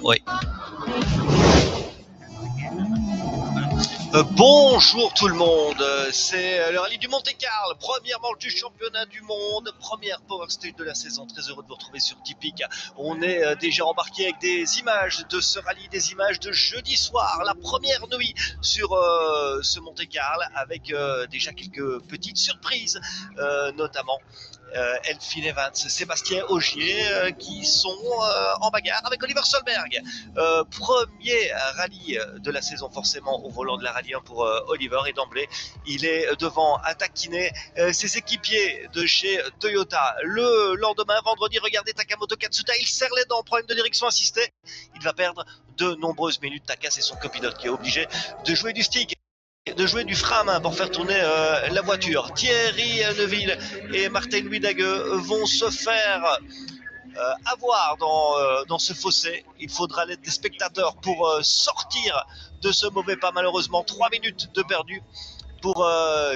Oui. Bonjour tout le monde, c'est le rallye du Monte-Carlo, première manche du championnat du monde, première Power Stage de la saison. Très heureux de vous retrouver sur Tipeee. On est déjà embarqué avec des images de ce rallye, des images de jeudi soir, la première nuit sur ce Monte-Carlo, avec déjà quelques petites surprises, notamment Elfyn Evans, Sébastien Ogier qui sont en bagarre avec Oliver Solberg. Premier rallye de la saison forcément au volant de la rallye 1 pour Oliver, et d'emblée il est devant à taquiner ses équipiers de chez Toyota. Le lendemain, vendredi, regardez Takamoto Katsuta, il serre les dents, problème de direction assistée, il va perdre de nombreuses minutes. Taka, c'est son copilote qui est obligé de jouer du stick, de jouer du frein à main pour faire tourner la voiture. Thierry Neuville et Martin Louis-Dagueux vont se faire avoir dans ce fossé. Il faudra l'aide des spectateurs pour sortir de ce mauvais pas. Malheureusement, 3 minutes de perdu pour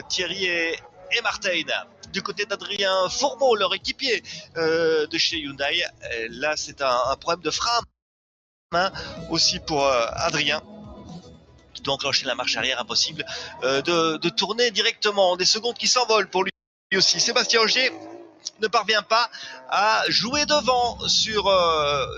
Thierry et Martin. Du côté d'Adrien Fourmeau, leur équipier de chez Hyundai, là c'est un problème de frein à main aussi pour Adrien, qui doit enclencher la marche arrière, impossible de tourner directement. Des secondes qui s'envolent pour lui aussi. Sébastien Ogier ne parvient pas à jouer devant sur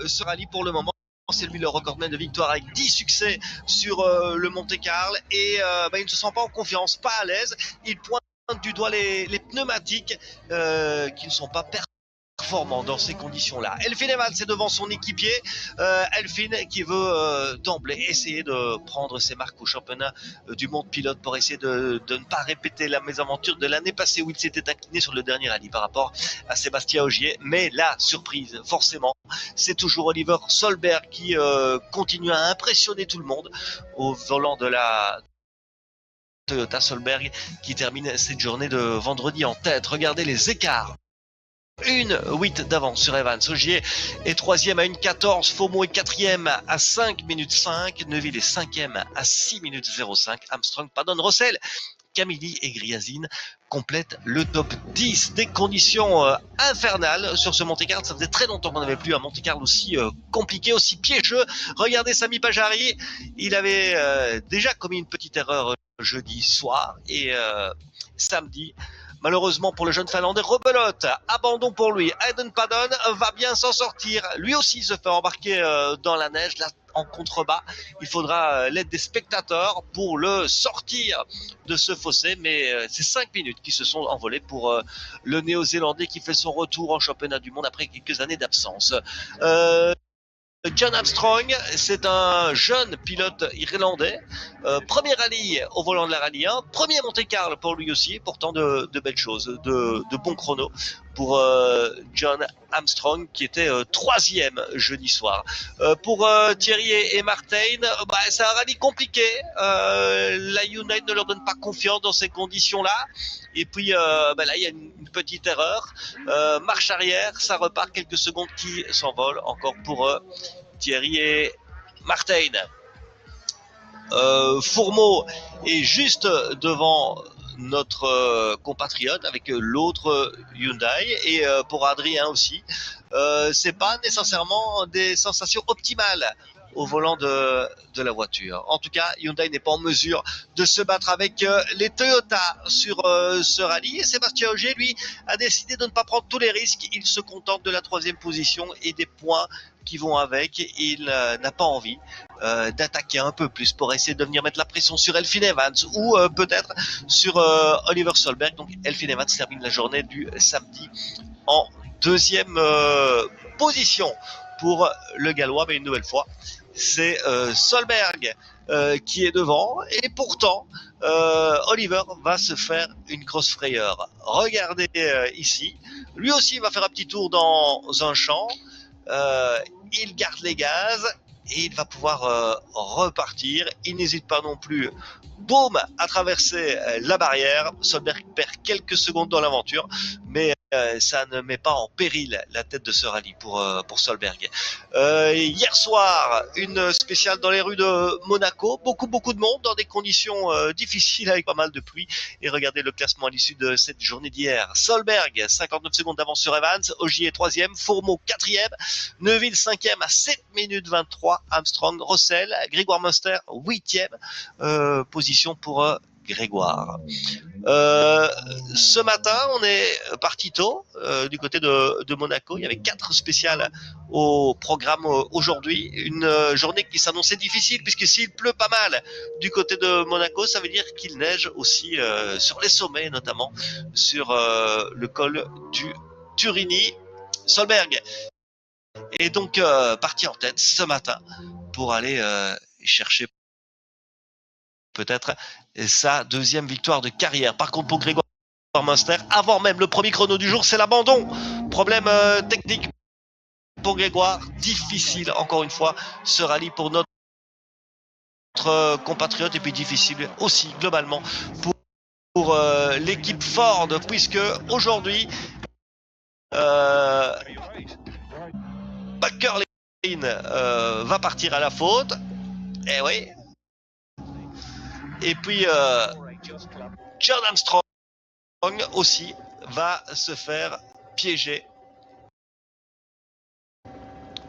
ce rallye pour le moment. C'est lui le recordman de victoire avec 10 succès sur le Monte-Carlo, et il ne se sent pas en confiance, pas à l'aise. Il pointe du doigt les pneumatiques qui ne sont pas performants dans ces conditions-là. Elfyn Evans est devant son équipier. Elfyn qui veut d'emblée essayer de prendre ses marques au championnat du monde pilote pour essayer de ne pas répéter la mésaventure de l'année passée où il s'était incliné sur le dernier rallye par rapport à Sébastien Ogier. Mais la surprise, forcément, c'est toujours Oliver Solberg qui continue à impressionner tout le monde au volant de la Toyota. Solberg qui termine cette journée de vendredi en tête. Regardez les écarts. 1,8 d'avance sur Evans. Ogier est 3e à 1,14. Fourmeau est 4e à 5 minutes 5. Neuville est 5e à 6 minutes 05. Armstrong, pardon, Russell, Camilli et Griazine complètent le top 10. Des conditions infernales sur ce Monte-Carlo. Ça faisait très longtemps qu'on n'avait plus un Monte-Carlo aussi compliqué, aussi piégeux. Regardez Sami Pajari, il avait déjà commis une petite erreur jeudi soir, et samedi, malheureusement pour le jeune Finlandais, rebelote, abandon pour lui. Hayden Paddon va bien s'en sortir. Lui aussi se fait embarquer dans la neige, là en contrebas. Il faudra l'aide des spectateurs pour le sortir de ce fossé, mais c'est 5 minutes qui se sont envolées pour le Néo-Zélandais qui fait son retour en championnat du monde après quelques années d'absence. John Armstrong, c'est un jeune pilote irlandais, premier rallye au volant de la rallye 1, premier Monte-Carlo pour lui aussi, pourtant de belles choses, de bons chronos pour John Armstrong qui était 3e jeudi soir. Pour Thierry et Martin, c'est un rallye compliqué, la Hyundai ne leur donne pas confiance dans ces conditions-là, et puis là il y a une petite erreur, marche arrière, ça repart, quelques secondes qui s'envolent encore pour Thierry et Martin. Fourmeau est juste devant notre compatriote avec l'autre Hyundai, et pour Adrien aussi, c'est pas nécessairement des sensations optimales au volant de la voiture. En tout cas, Hyundai n'est pas en mesure de se battre avec les Toyota sur ce rallye, et Sébastien Ogier, lui, a décidé de ne pas prendre tous les risques. Il se contente de la 3e position et des points qui vont avec, il n'a pas envie d'attaquer un peu plus pour essayer de venir mettre la pression sur Elfyn Evans ou peut-être sur Oliver Solberg. Donc Elfyn Evans termine la journée du samedi en deuxième position pour le Gallois, mais une nouvelle fois c'est Solberg qui est devant, et pourtant Oliver va se faire une grosse frayeur. Regardez ici, lui aussi va faire un petit tour dans un champ, il garde les gaz et il va pouvoir repartir. Il n'hésite pas non plus, boum, à traverser la barrière. Solberg perd quelques secondes dans l'aventure, mais ça ne met pas en péril la tête de ce rallye pour Solberg. Hier soir, une spéciale dans les rues de Monaco, beaucoup de monde dans des conditions difficiles avec pas mal de pluie. Et regardez le classement à l'issue de cette journée d'hier. Solberg 59 secondes d'avance sur Evans, Ogier 3e, Fourmeau 4e, Neuville 5e à 7 minutes 23, Armstrong, Rossel, Grégoire Munster 8e position pour Grégoire. Ce matin, on est parti tôt du côté de Monaco. Il y avait 4 spéciales au programme aujourd'hui. Une journée qui s'annonçait difficile, puisque s'il pleut pas mal du côté de Monaco, ça veut dire qu'il neige aussi sur les sommets, notamment sur le col du Turini. Solberg est donc parti en tête ce matin pour aller chercher peut-être sa deuxième victoire de carrière. Par contre, pour Grégoire Munster, avant même le premier chrono du jour, c'est l'abandon. Problème technique pour Grégoire. Difficile, encore une fois, ce rallye pour notre compatriote, et puis difficile aussi, globalement, pour l'équipe Ford, puisque aujourd'hui, Baker Lane va partir à la faute. Eh oui. Et puis John Armstrong aussi va se faire piéger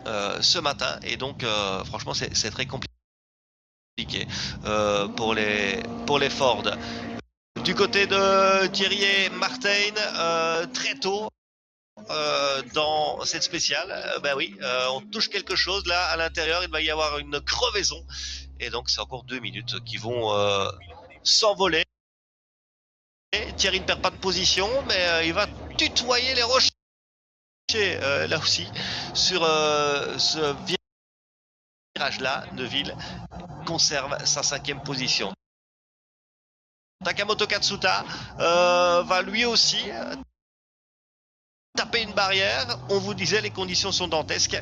ce matin, et donc franchement c'est très compliqué pour les Ford. Du côté de Thierry et Martin, très tôt dans cette spéciale, ben oui, on touche quelque chose là à l'intérieur, il va y avoir une crevaison, et donc c'est encore 2 minutes qui vont s'envoler. Thierry ne perd pas de position, mais il va tutoyer les rochers là aussi sur ce virage là. Neuville conserve sa 5e position. Takamoto Katsuta va lui aussi taper une barrière. On vous disait, les conditions sont dantesques.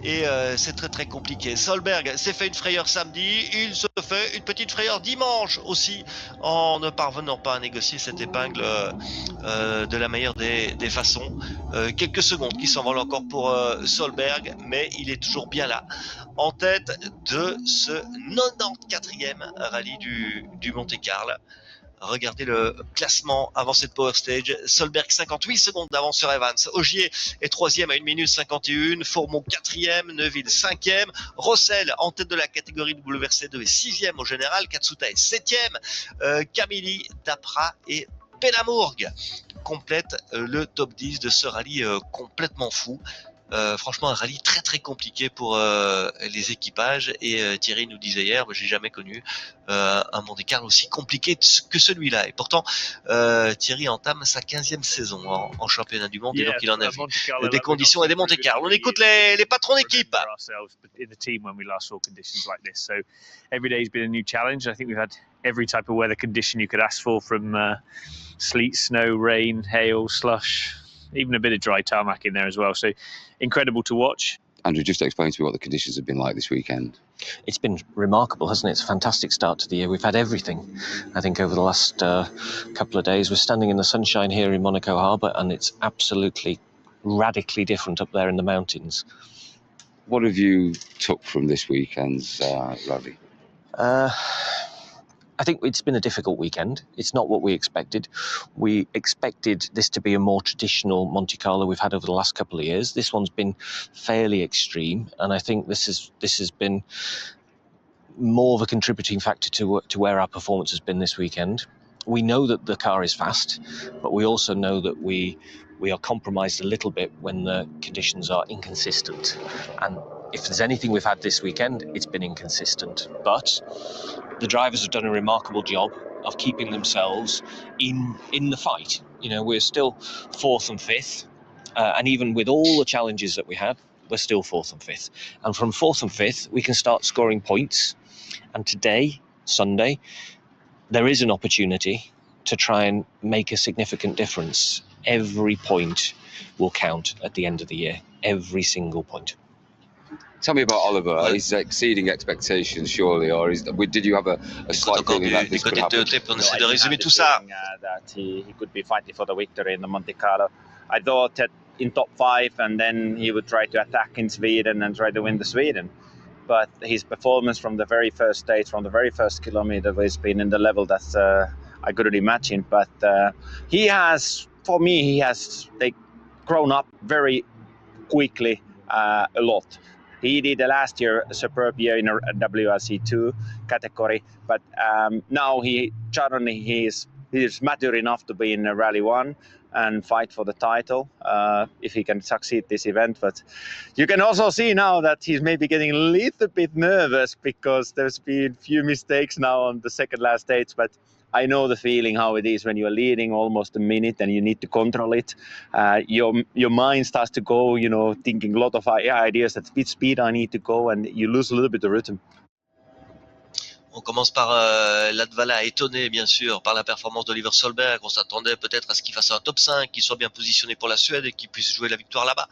Et c'est très compliqué. Solberg s'est fait une frayeur samedi, il se fait une petite frayeur dimanche aussi, en ne parvenant pas à négocier cette épingle de la meilleure des façons. Quelques secondes qui s'envolent encore pour Solberg, mais il est toujours bien là, en tête de ce 94e rallye du Monte-Carlo. Regardez le classement avant cette Power Stage. Solberg 58 secondes d'avance sur Evans. Ogier est 3e à 1 minute 51. Fourmeau 4e. Neuville 5e. Rossel en tête de la catégorie WRC2 est 6e au général. Katsuta est 7e. Camilli, Dapra et Penamourg complètent le top 10 de ce rallye complètement fou. Franchement, un rallye très compliqué pour les équipages, et Thierry nous disait hier, j'ai jamais connu un Monte-Carlo aussi compliqué que celui-là, et pourtant Thierry entame sa 15e saison en championnat du monde, et donc il en a vu des conditions et des Monte-Carlo. On écoute les patrons d'équipe. Every day's been a new challenge. I think we've had every type of weather condition you could ask for, from sleet, snow, rain, hail, slush, even a bit of dry tarmac in there as well. So incredible to watch. Andrew, just explain to me what the conditions have been like this weekend. It's been remarkable, hasn't it? It's a fantastic start to the year. We've had everything, I think, over the last couple of days. We're standing in the sunshine here in Monaco Harbour, and it's absolutely radically different up there in the mountains. What have you took from this weekend's rally? I think it's been a difficult weekend. It's not what we expected. We expected this to be a more traditional Monte Carlo we've had over the last couple of years. This one's been fairly extreme, and I think this has been more of a contributing factor to where our performance has been this weekend. We know that the car is fast, but we also know that we we are compromised a little bit when the conditions are inconsistent. And if there's anything we've had this weekend, it's been inconsistent. But the drivers have done a remarkable job of keeping themselves in the fight. You know, we're still 4th and 5th, and even with all the challenges that we had, we're still 4th and 5th. And from 4th and 5th, we can start scoring points. And today, Sunday, there is an opportunity to try and make a significant difference. Every point will count at the end of the year. Every single point. Tell me about Oliver. He's exceeding expectations, surely, or did you have a slight feeling that this could happen? On essaie de résumer tout ça. That he could be fighting for the victory in the Monte Carlo. I thought that in top 5, and then he would try to attack in Sweden and try to win the Sweden. But his performance from the very first stage, from the very first kilometer, has been in the level that I couldn't imagine. But he has grown up very quickly a lot. He did last year a superb year in a WRC2 category, but now he is mature enough to be in a Rally 1 and fight for the title if he can succeed this event. But you can also see now that he's maybe getting a little bit nervous because there's been a few mistakes now on the second last stage. But I know the feeling how it is when you're leading almost a minute and you need to control it. Your mind starts to go, you know, thinking a lot of ideas at which speed I need to go, and you lose a little bit of rhythm. On commence par Latvala, étonné bien sûr par la performance d'Oliver Solberg. On s'attendait peut-être à ce qu'il fasse un top 5, qu'il soit bien positionné pour la Suède et qu'il puisse jouer la victoire là-bas.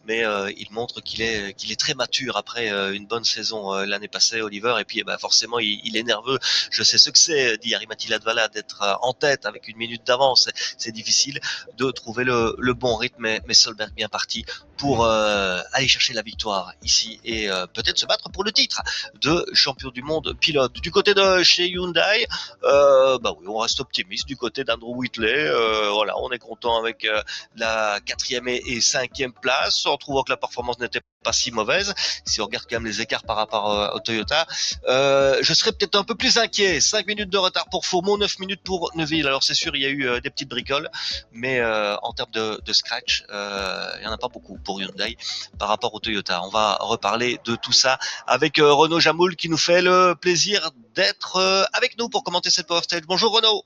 Mais il montre qu'il est très mature après une bonne saison l'année passée, Oliver. Et puis forcément, il est nerveux. Je sais ce que c'est, dit Jari-Matti Latvala, d'être en tête avec une minute d'avance. C'est difficile de trouver le bon rythme, mais Solberg bien parti pour aller chercher la victoire ici et peut-être se battre pour le titre de champion du monde pilote. Du côté de chez Hyundai, oui, on reste optimiste. Du côté d'Andrew Whitley, voilà, on est content avec la 4e et 5e place, en trouvant que la performance n'était pas si mauvaise. Si on regarde quand même les écarts par rapport au Toyota, je serais peut-être un peu plus inquiet. 5 minutes de retard pour Fourmont, 9 minutes pour Neuville. Alors c'est sûr, il y a eu des petites bricoles, mais en termes de scratch, il n'y en a pas beaucoup pour Hyundai par rapport au Toyota. On va reparler de tout ça avec Renaud Jamoul qui nous fait le plaisir d'être avec nous pour commenter cette Power Stage. Bonjour Renaud.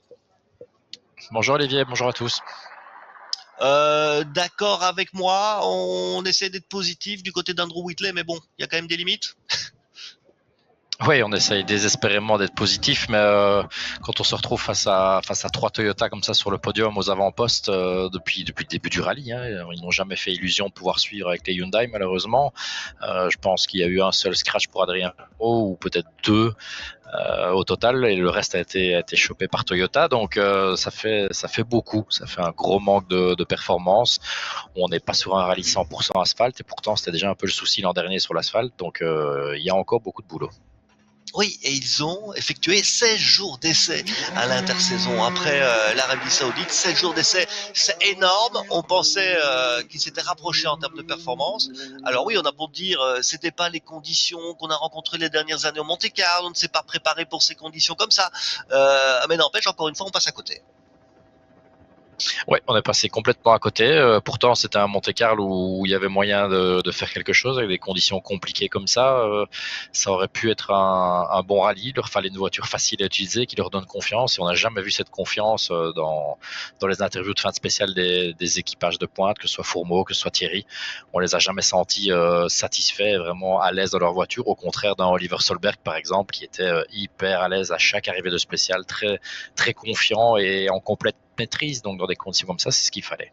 Bonjour Olivier, bonjour à tous. D'accord avec moi, on essaie d'être positif du côté d'Andrew Whitley, mais bon, il y a quand même des limites. Oui, on essaye désespérément d'être positif, mais quand on se retrouve face à 3 Toyota comme ça sur le podium aux avant-postes depuis le début du rallye, ils n'ont jamais fait illusion de pouvoir suivre avec les Hyundai malheureusement. Je pense qu'il y a eu un seul scratch pour Adrien Arnaud, ou peut-être 2 au total, et le reste a été chopé par Toyota, donc ça fait beaucoup, ça fait un gros manque de performance. On n'est pas sur un rallye 100% asphalte, et pourtant c'était déjà un peu le souci l'an dernier sur l'asphalte, donc il y a encore beaucoup de boulot. Oui, et ils ont effectué 16 jours d'essai à l'intersaison après l'Arabie Saoudite. 16 jours d'essai, c'est énorme. On pensait qu'ils s'étaient rapprochés en termes de performance. Alors oui, on a beau dire, c'était pas les conditions qu'on a rencontrées les dernières années au Monte Carlo. On ne s'est pas préparé pour ces conditions comme ça. Mais n'empêche, encore une fois, on passe à côté. Ouais, on est passé complètement à côté. Pourtant, c'était un Monte-Carlo où il y avait moyen de faire quelque chose avec des conditions compliquées comme ça. Ça aurait pu être un bon rallye. Il leur fallait une voiture facile à utiliser qui leur donne confiance. Et on n'a jamais vu cette confiance dans les interviews de fin de spéciale des équipages de pointe, que ce soit Fourmeau, que ce soit Thierry. On les a jamais sentis satisfaits, vraiment à l'aise dans leur voiture. Au contraire d'un Oliver Solberg, par exemple, qui était hyper à l'aise à chaque arrivée de spéciale, très, très confiant et en complète maîtrise. Donc dans des conditions comme ça, c'est ce qu'il fallait.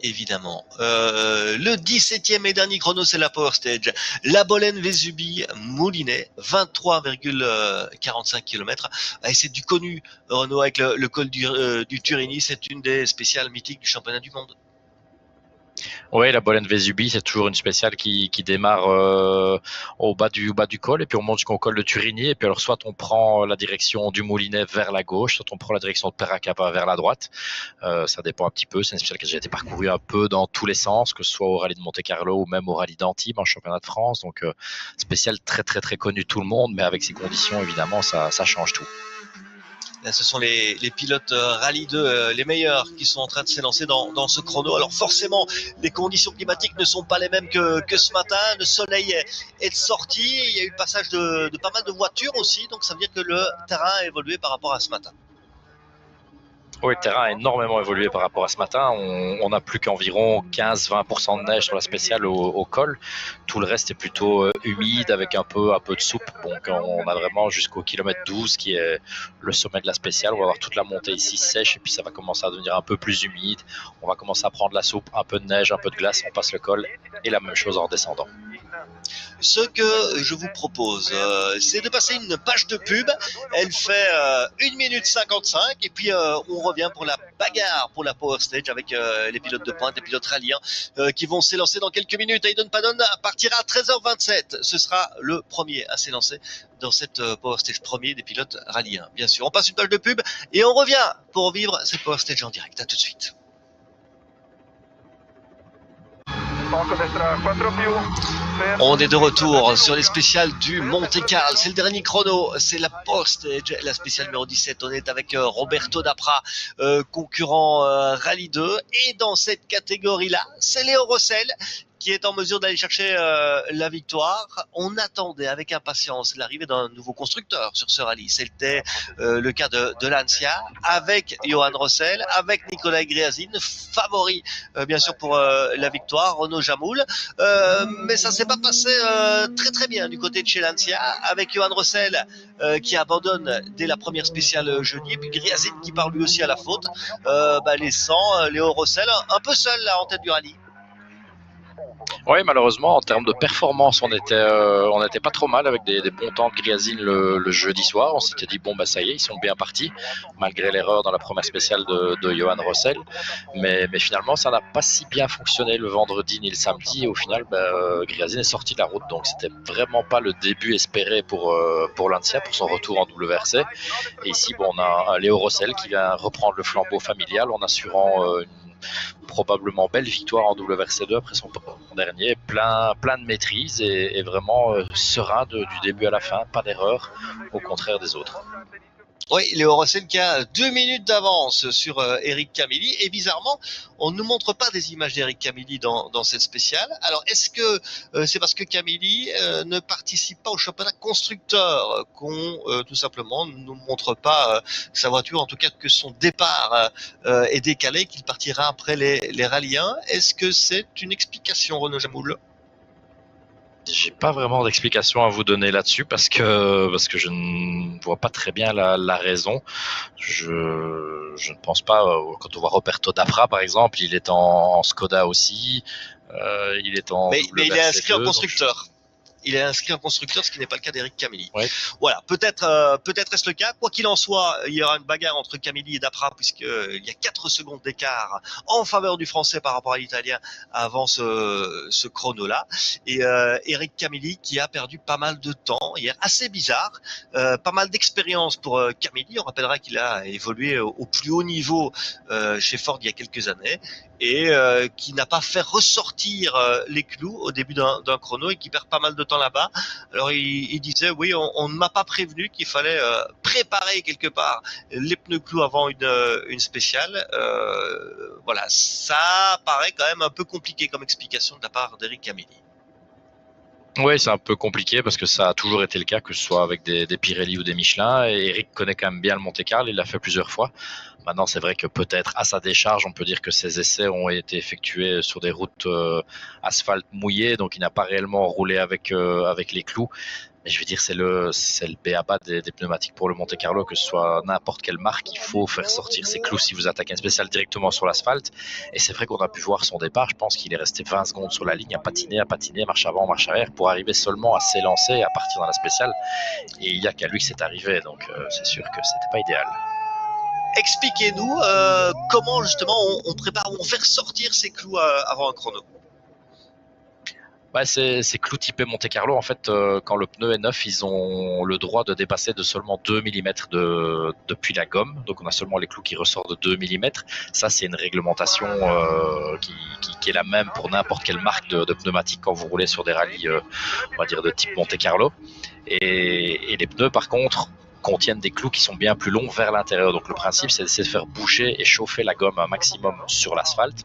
Évidemment. Le 17e et dernier chrono, c'est la Power Stage. La Bolène Vesubie Moulinet, 23,45 km. Et c'est du connu, Renaud, avec le col du Turini. C'est une des spéciales mythiques du championnat du monde. Oui, la Bolène Vesubie, c'est toujours une spéciale qui démarre au bas du col, et puis on monte jusqu'au col de Turini, et puis alors soit on prend la direction du Moulinet vers la gauche, soit on prend la direction de Perracaba vers la droite. Ça dépend un petit peu. C'est une spéciale qui a déjà été parcourue un peu dans tous les sens, que ce soit au rallye de Monte-Carlo ou même au rallye d'Antibes en championnat de France. Donc spéciale très très très connue de tout le monde, mais avec ces conditions évidemment ça change tout. Là, ce sont les pilotes Rallye 2, les meilleurs, qui sont en train de s'élancer dans ce chrono. Alors forcément, les conditions climatiques ne sont pas les mêmes que ce matin. Le soleil est sorti. Il y a eu le passage de pas mal de voitures aussi. Donc ça veut dire que le terrain a évolué par rapport à ce matin. Oui, le terrain a énormément évolué par rapport à ce matin. On n'a plus qu'environ 15-20% de neige sur la spéciale au col. Tout le reste est plutôt humide avec un peu de soupe. Donc on a vraiment jusqu'au kilomètre 12 qui est le sommet de la spéciale. On va avoir toute la montée ici sèche et puis ça va commencer à devenir un peu plus humide. On va commencer à prendre la soupe, un peu de neige, un peu de glace. On passe le col et la même chose en descendant. Ce que je vous propose, c'est de passer une page de pub. Elle fait 1 minute 55 et puis on revient pour la bagarre pour la Power Stage avec les pilotes de pointe, les pilotes rallyens qui vont s'élancer dans quelques minutes. Aiden Padon partira à 13h27. Ce sera le premier à s'élancer dans cette Power Stage, premier des pilotes rallyens. Bien sûr, on passe une page de pub et on revient pour vivre cette Power Stage en direct. À tout de suite. On est de retour sur les spéciales du Monte-Carlo. C'est le dernier chrono, c'est la Power Stage, la spéciale numéro 17. On est avec Roberto Dapra, concurrent Rallye 2. Et dans cette catégorie-là, c'est Léo Rossel qui est en mesure d'aller chercher la victoire. On attendait avec impatience l'arrivée d'un nouveau constructeur sur ce rallye. C'était le cas de Lancia, avec Johan Rossel, avec Nicolas Gréazine, favori bien sûr pour la victoire, Renaud Jamoul. Mais ça s'est pas passé très très bien du côté de chez Lancia, avec Johan Rossel qui abandonne dès la première spéciale jeudi, et puis Gréazine qui part lui aussi à la faute, laissant Léo Rossel un peu seul là en tête du rallye. Oui, malheureusement, en termes de performance, on était pas trop mal avec des bons temps de Gréazine le jeudi soir. On s'était dit, bon, ça y est, ils sont bien partis, malgré l'erreur dans la première spéciale de Johan Rossel. Mais finalement, ça n'a pas si bien fonctionné le vendredi ni le samedi. Et au final, Gréazine est sorti de la route. Donc, c'était vraiment pas le début espéré pour Lancia, pour son retour en WRC. Et ici, on a un Léo Rossel qui vient reprendre le flambeau familial en assurant une probablement belle victoire en WRC2 après son dernier, plein de maîtrise et vraiment serein du début à la fin, pas d'erreur, au contraire des autres. Oui, Léo Rossel qui a 2 minutes d'avance sur Eric Camilli, et bizarrement, on ne nous montre pas des images d'Eric Camilli dans cette spéciale. Alors, est-ce que c'est parce que Camilli ne participe pas au championnat constructeur qu'on tout simplement ne nous montre pas sa voiture, en tout cas que son départ est décalé, qu'il partira après les rallyens? Est-ce que c'est une explication, Renaud Jamoul? J'ai pas vraiment d'explication à vous donner là-dessus parce que je ne vois pas très bien la raison. Je ne pense pas, quand on voit Roberto Dapra par exemple, il est en Skoda aussi, il est en mais il est inscrit en WRC2, constructeur. Il est inscrit en constructeur, ce qui n'est pas le cas d'Eric Camilli. Ouais. Voilà, peut-être est-ce le cas. Quoi qu'il en soit, il y aura une bagarre entre Camilli et Dapra, puisqu'il y a 4 secondes d'écart en faveur du Français par rapport à l'Italien avant ce chrono-là. Et Eric Camilli qui a perdu pas mal de temps hier, assez bizarre, pas mal d'expérience pour Camilli. On rappellera qu'il a évolué au plus haut niveau chez Ford il y a quelques années, et qui n'a pas fait ressortir les clous au début d'un chrono et qui perd pas mal de temps là-bas. Alors il disait, oui, on ne m'a pas prévenu qu'il fallait préparer quelque part les pneus clous avant une spéciale. Voilà, ça paraît quand même un peu compliqué comme explication de la part d'Eric Camilli. Oui, c'est un peu compliqué parce que ça a toujours été le cas, que ce soit avec des Pirelli ou des Michelin. Et Eric connaît quand même bien le Monte-Carlo, il l'a fait plusieurs fois. Maintenant, c'est vrai que peut-être à sa décharge, on peut dire que ses essais ont été effectués sur des routes asphalte mouillées, donc il n'a pas réellement roulé avec les clous. Mais je veux dire, c'est le b.a.-ba des pneumatiques pour le Monte-Carlo, que ce soit n'importe quelle marque, il faut faire sortir ses clous si vous attaquez un spécial directement sur l'asphalte. Et c'est vrai qu'on a pu voir son départ, je pense qu'il est resté 20 secondes sur la ligne, à patiner, marche avant, marche arrière, pour arriver seulement à s'élancer et à partir dans la spéciale. Et il n'y a qu'à lui que c'est arrivé, donc c'est sûr que c'était pas idéal. Expliquez-nous comment justement on prépare, on fait ressortir ces clous avant un chrono. Ces clous typés Monte-Carlo, en fait, quand le pneu est neuf, ils ont le droit de dépasser de seulement 2 mm depuis la gomme. Donc on a seulement les clous qui ressortent de 2 mm. Ça, c'est une réglementation qui est la même pour n'importe quelle marque de pneumatique quand vous roulez sur des rallyes, on va dire de type Monte-Carlo. Et les pneus, par contre, contiennent des clous qui sont bien plus longs vers l'intérieur. Donc le principe, c'est d'essayer de faire bouger et chauffer la gomme un maximum sur l'asphalte,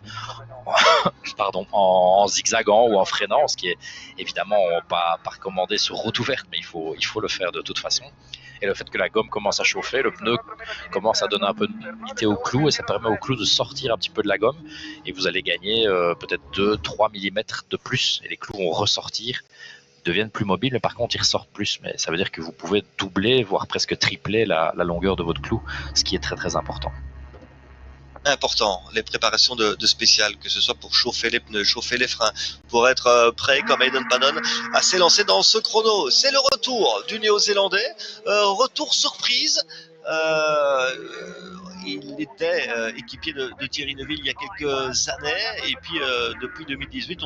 pardon, en zigzagant ou en freinant, ce qui est évidemment pas recommandé sur route ouverte, mais il faut le faire de toute façon. Et le fait que la gomme commence à chauffer, le pneu commence à donner un peu d'humidité au clou et ça permet au clou de sortir un petit peu de la gomme et vous allez gagner peut-être 2-3 mm de plus et les clous vont ressortir, deviennent plus mobiles, mais par contre ils ressortent plus. Mais ça veut dire que vous pouvez doubler, voire presque tripler la longueur de votre clou, ce qui est très très important. Important, les préparations de spécial, que ce soit pour chauffer les pneus, chauffer les freins, pour être prêt comme Hayden Paddon à s'élancer dans ce chrono. C'est le retour du Néo-Zélandais, retour surprise. Il était équipier de Thierry Neuville il y a quelques années et puis depuis 2018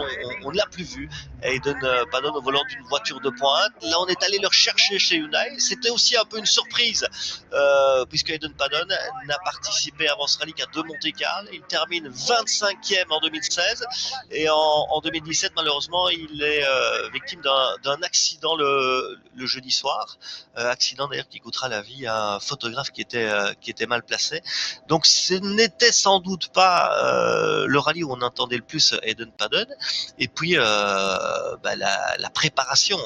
on ne l'a plus vu. Hayden Paddon au volant d'une voiture de pointe. Là on est allé le rechercher chez Hyundai. C'était aussi un peu une surprise puisque Hayden Paddon n'a participé avant ce rallye qu'à 2 Monte-Carlo. Il termine 25e en 2016 et en 2017 malheureusement il est victime d'un accident le jeudi soir. Accident d'ailleurs qui coûtera la vie à un photographe qui était mal placé. Donc ce n'était sans doute pas le rallye où on entendait le plus Hayden Paddon. Et puis la préparation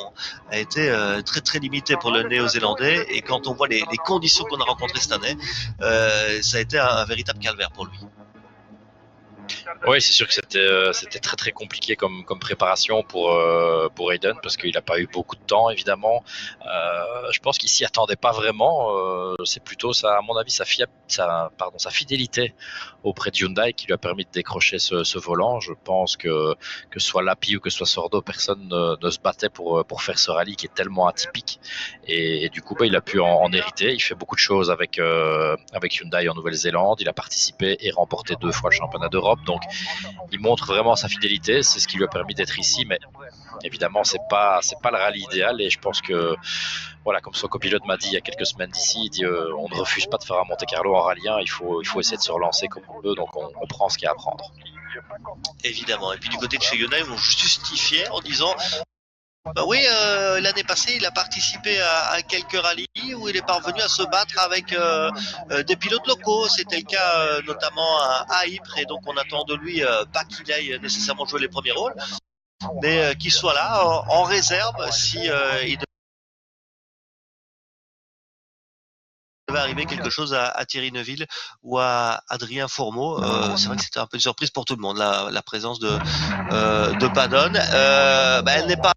a été très très limitée pour le Néo-Zélandais. Et quand on voit les conditions qu'on a rencontrées cette année, ça a été un véritable calvaire pour lui. Oui, c'est sûr que c'était très très compliqué comme préparation pour Hayden parce qu'il n'a pas eu beaucoup de temps évidemment. Je pense qu'il s'y attendait pas vraiment. C'est plutôt ça, à mon avis, sa fidélité auprès de Hyundai qui lui a permis de décrocher ce volant. Je pense que ce soit Lappi ou que ce soit Sordo, personne ne se battait pour faire ce rallye qui est tellement atypique. Et du coup, il a pu en hériter. Il fait beaucoup de choses avec Hyundai en Nouvelle-Zélande. Il a participé et remporté 2 fois le championnat d'Europe. Donc il montre vraiment sa fidélité, c'est ce qui lui a permis d'être ici, mais évidemment c'est pas le rallye idéal et je pense que voilà, comme son copilote m'a dit il y a quelques semaines d'ici, il dit on ne refuse pas de faire un Monte-Carlo en rallye 1, il faut essayer de se relancer comme on peut, donc on prend ce qu'il y a à prendre. Évidemment, et puis du côté de chez Hyundai ils ont justifié en disant oui, l'année passée, il a participé à quelques rallyes où il est parvenu à se battre avec des pilotes locaux. C'était le cas notamment à Ypres, et donc on attend de lui pas qu'il aille nécessairement jouer les premiers rôles, mais qu'il soit là en réserve si il devait arriver quelque chose à Thierry Neuville ou à Adrien Fourmeau. C'est vrai que c'était un peu une surprise pour tout le monde, la présence de Paddon. Elle n'est pas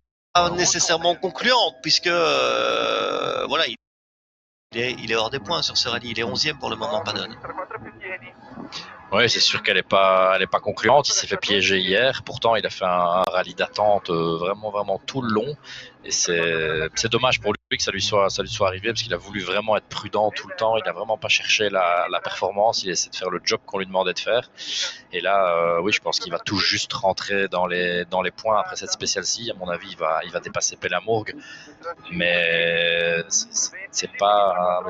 nécessairement concluante puisque voilà, il est hors des points sur ce rallye, il est 11e pour le moment, Paddon. Oui, c'est sûr qu'elle est pas concluante. Il s'est fait piéger hier. Pourtant, il a fait un rallye d'attente vraiment tout le long. Et c'est dommage pour lui que ça lui soit arrivé parce qu'il a voulu vraiment être prudent tout le temps. Il n'a vraiment pas cherché la performance. Il essaie de faire le job qu'on lui demandait de faire. Et là, oui, je pense qu'il va tout juste rentrer dans les points après cette spéciale-ci. À mon avis, il va dépasser Pelamourg. Mais c'est pas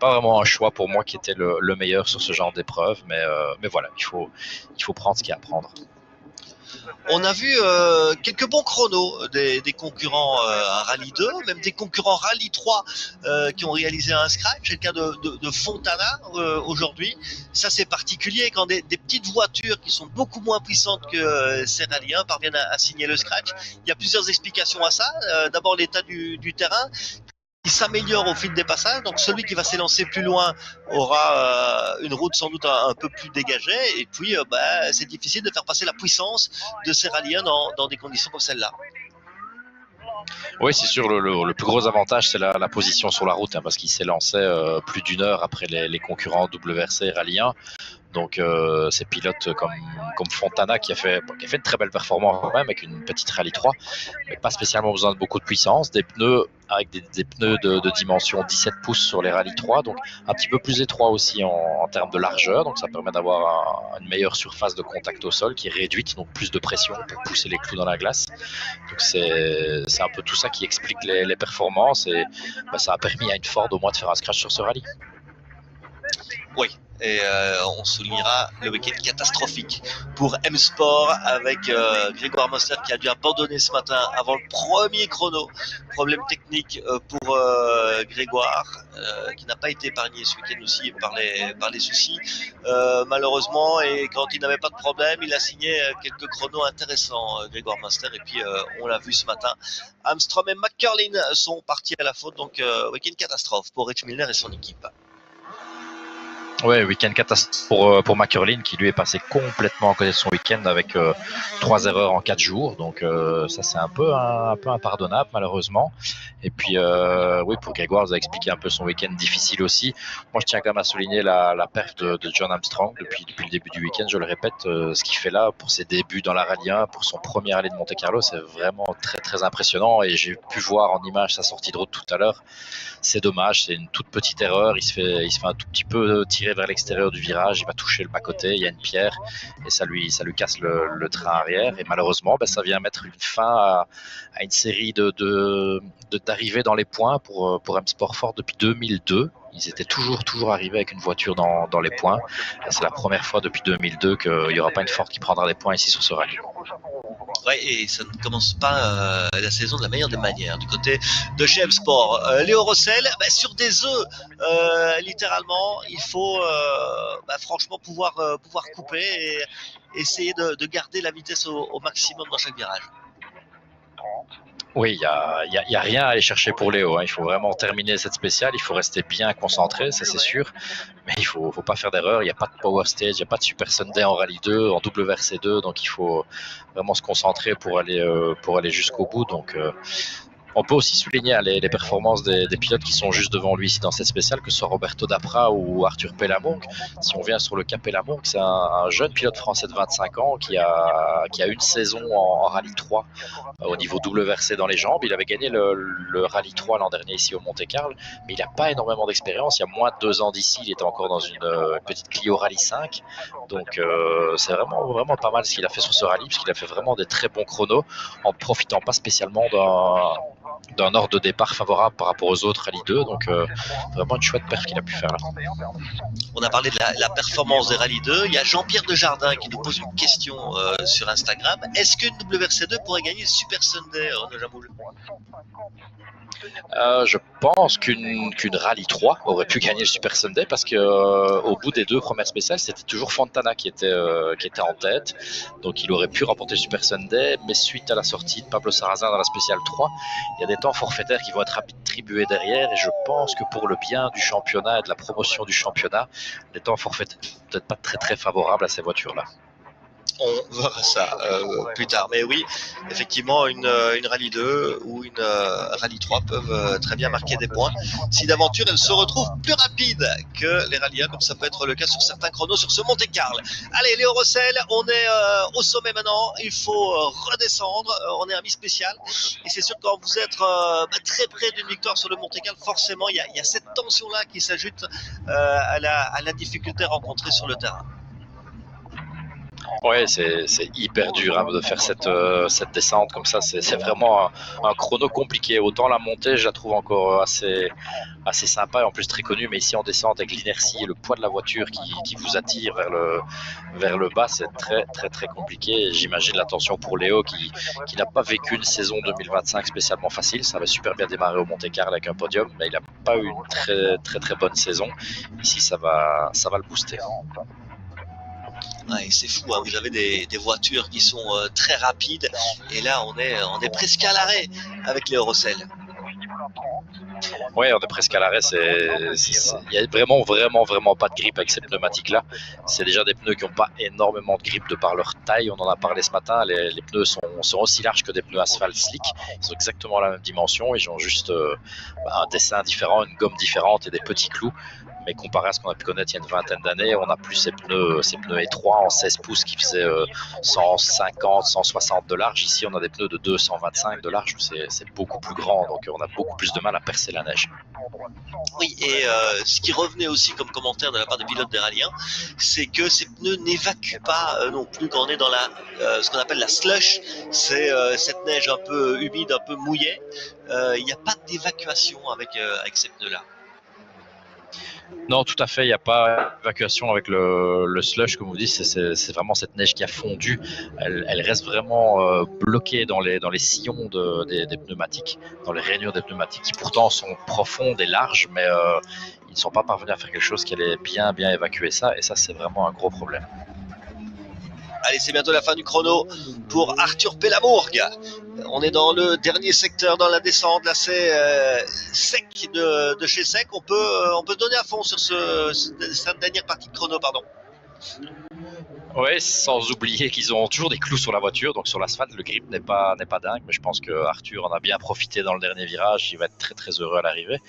vraiment un choix pour moi qui était le meilleur sur ce genre d'épreuve. Mais voilà, il faut prendre ce qu'il y a à prendre. On a vu quelques bons chronos des concurrents Rallye 2, même des concurrents Rallye 3 qui ont réalisé un scratch. C'est le cas de Fontana aujourd'hui. Ça, c'est particulier quand des petites voitures qui sont beaucoup moins puissantes que ces Rallye 1 parviennent à signer le scratch. Il y a plusieurs explications à ça. D'abord, l'état du terrain. Il s'améliore au fil des passages, donc celui qui va s'élancer plus loin aura une route sans doute un peu plus dégagée, et puis c'est difficile de faire passer la puissance de ces rallyes dans des conditions comme celle-là. Oui, c'est sûr, le plus gros avantage, c'est la position sur la route, parce qu'il s'est lancé plus d'1 heure après les concurrents WRC et Rallye 1. Donc ces pilotes comme Fontana qui a fait une très belle performance quand même avec une petite Rallye 3, mais pas spécialement besoin de beaucoup de puissance, des pneus avec des pneus de dimension 17 pouces sur les Rallye 3, donc un petit peu plus étroit aussi en termes de largeur, donc ça permet d'avoir une meilleure surface de contact au sol qui est réduite, donc plus de pression pour pousser les clous dans la glace. Donc c'est un peu tout ça qui explique les performances et ça a permis à une Ford au moins de faire un scratch sur ce rallye. Oui, Et on soulignera le week-end catastrophique pour M-Sport avec Grégoire Monster qui a dû abandonner ce matin avant le premier chrono. Problème technique pour Grégoire qui n'a pas été épargné ce week-end aussi par les soucis malheureusement, et quand il n'avait pas de problème il a signé quelques chronos intéressants Grégoire Monster, et puis on l'a vu ce matin, Armstrong et McCurlin sont partis à la faute, donc week-end catastrophe pour Rich Milner et son équipe. Ouais, week-end catastrophe pour McCurlin qui lui est passé complètement à côté de son week-end avec 3 erreurs en 4 jours. Donc ça c'est un peu impardonnable malheureusement. Et puis oui, pour Grégoire, vous avez expliqué un peu son week-end difficile aussi. Moi je tiens quand même à souligner la perf de John Armstrong depuis le début du week-end. Je le répète, ce qu'il fait là pour ses débuts dans la Rallye 1, pour son premier rallye de Monte-Carlo, c'est vraiment très très impressionnant. Et j'ai pu voir en image sa sortie de route tout à l'heure. C'est dommage, c'est une toute petite erreur. Il se fait un tout petit peu tirer vers l'extérieur du virage, il va toucher le bas-côté, il y a une pierre et ça lui casse le train arrière. Et malheureusement, ça vient mettre une fin à une série d'arrivées dans les points pour M-Sport Ford depuis 2002. Ils étaient toujours arrivés avec une voiture dans les points. C'est la première fois depuis 2002 qu'il n'y aura pas une Ford qui prendra des points ici sur ce rallye. Ouais, et ça ne commence pas la saison de la meilleure des manières du côté de chez M-Sport. Léo Rossel, sur des œufs, littéralement, il faut franchement pouvoir couper et essayer de garder la vitesse au maximum dans chaque virage. Oui, il y a rien à aller chercher pour Léo. Il faut vraiment terminer cette spéciale. Il faut rester bien concentré, ça c'est sûr. Mais il faut pas faire d'erreur. Il n'y a pas de Power Stage, il n'y a pas de Super Sunday en Rallye 2, en WRC2. Donc il faut vraiment se concentrer pour aller jusqu'au bout. Donc on peut aussi souligner les performances des pilotes qui sont juste devant lui ici dans cette spéciale, que ce soit Roberto Dapra ou Arthur Pellamonk. Si on vient sur le cas Pellamonk, c'est un jeune pilote français de 25 ans qui a une saison en Rallye 3 au niveau WRC dans les jambes. Il avait gagné le Rallye 3 l'an dernier ici au Monte-Carlo, mais il n'a pas énormément d'expérience. Il y a moins de 2 ans d'ici, il était encore dans une petite Clio Rallye 5. Donc c'est vraiment pas mal ce qu'il a fait sur ce rallye, parce qu'il a fait vraiment des très bons chronos en ne profitant pas spécialement d'un ordre de départ favorable par rapport aux autres Rallye 2, donc vraiment une chouette perf qu'il a pu faire là. On a parlé de la performance des Rallye 2, il y a Jean-Pierre Desjardins qui nous pose une question sur Instagram. Est-ce qu'une WRC2 pourrait gagner le Super Sunday, Renaud Jamoul? Je pense qu'une Rallye 3 aurait pu gagner le Super Sunday, parce que au bout des 2 premières spéciales, c'était toujours Fontana qui était en tête, donc il aurait pu remporter le Super Sunday. Mais suite à la sortie de Pablo Sarrazin dans la spéciale 3, il y a des temps forfaitaires qui vont être attribués derrière, et je pense que pour le bien du championnat et de la promotion du championnat, les temps forfaitaires peut-être pas très très favorables à ces voitures-là. On verra ça plus tard. Mais oui, effectivement, une Rallye 2 ou une Rallye 3 peuvent très bien marquer des points si d'aventure elles se retrouvent plus rapides que les Rallye 1, comme ça peut être le cas sur certains chronos sur ce Monte-Carlo. Allez, Léo Rossel, on est au sommet maintenant. Il faut redescendre. On est un mi-spécial. Et c'est sûr que quand vous êtes très près d'une victoire sur le Monte-Carlo, forcément, il y a cette tension-là qui s'ajoute à la difficulté rencontrée sur le terrain. Ouais, c'est hyper dur de faire cette descente comme ça. C'est vraiment un chrono compliqué. Autant la montée, je la trouve encore assez sympa et en plus très connue, mais ici en descente, avec l'inertie et le poids de la voiture qui vous attire vers le bas, c'est très très très compliqué. J'imagine la tension pour Léo qui n'a pas vécu une saison 2025 spécialement facile. Ça avait super bien démarré au Monte-Carlo avec un podium, mais il n'a pas eu une très très très bonne saison. Ici, ça va le booster. Ouais, c'est fou, vous avez des voitures qui sont très rapides, et là on est presque à l'arrêt avec les Rossel. Ouais, on est presque à l'arrêt. Il y a vraiment pas de grippe avec ces pneumatiques là. C'est déjà des pneus qui n'ont pas énormément de grippe de par leur taille. On en a parlé ce matin. Les pneus sont aussi larges que des pneus asphalte slick. Ils ont exactement la même dimension. Ils ont juste un dessin différent, une gomme différente et des petits clous. Mais comparé à ce qu'on a pu connaître il y a une vingtaine d'années, on n'a plus ces pneus étroits en 16 pouces qui faisaient 150, 160 de large. Ici, on a des pneus de 225 de large, c'est beaucoup plus grand, donc on a beaucoup plus de mal à percer la neige. Oui, et ce qui revenait aussi comme commentaire de la part des pilotes des Rallye 1, c'est que ces pneus n'évacuent pas non plus quand on est dans ce qu'on appelle la slush, c'est cette neige un peu humide, un peu mouillée. Il n'y a pas d'évacuation avec ces pneus-là. Non, tout à fait. Il n'y a pas d'évacuation avec le slush, comme vous dites. C'est vraiment cette neige qui a fondu. Elle reste vraiment bloquée dans les sillons des pneumatiques, dans les rainures des pneumatiques, qui pourtant sont profondes et larges, mais ils ne sont pas parvenus à faire quelque chose qui allait bien évacuer ça. Et ça, c'est vraiment un gros problème. Allez, c'est bientôt la fin du chrono pour Arthur Pelamourg. On est dans le dernier secteur dans la descente. Là, c'est sec de chez sec. On peut donner à fond sur cette dernière partie de chrono, pardon. Ouais, sans oublier qu'ils ont toujours des clous sur la voiture, donc sur l'asphalte, le grip n'est pas dingue, mais je pense que Arthur en a bien profité dans le dernier virage. Il va être très heureux à l'arrivée.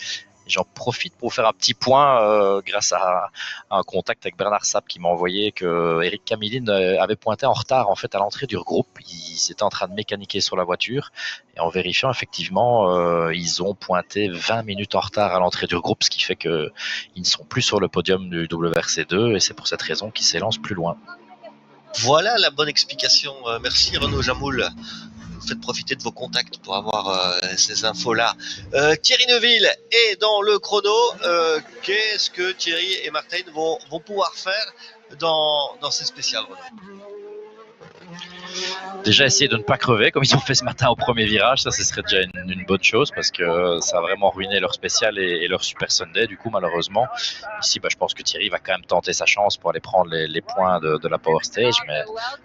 J'en profite pour faire un petit point grâce à un contact avec Bernard Sapp qui m'a envoyé que Eric Camillin avait pointé en retard en fait à l'entrée du groupe. Ils étaient en train de mécaniquer sur la voiture et en vérifiant effectivement ils ont pointé 20 minutes en retard à l'entrée du groupe, ce qui fait qu'ils ne sont plus sur le podium du WRC2 et c'est pour cette raison qu'ils s'élancent plus loin. Voilà la bonne explication. Merci Renaud Jamoul. Faites profiter de vos contacts pour avoir ces infos-là. Thierry Neuville est dans le chrono. Qu'est-ce que Thierry et Martin vont pouvoir faire dans ces spéciales, Renaud? Déjà essayer de ne pas crever comme ils ont fait ce matin au premier virage, ça ce serait déjà une bonne chose parce que ça a vraiment ruiné leur spécial et leur Super Sunday du coup malheureusement. Ici je pense que Thierry va quand même tenter sa chance pour aller prendre les points de la Power Stage, mais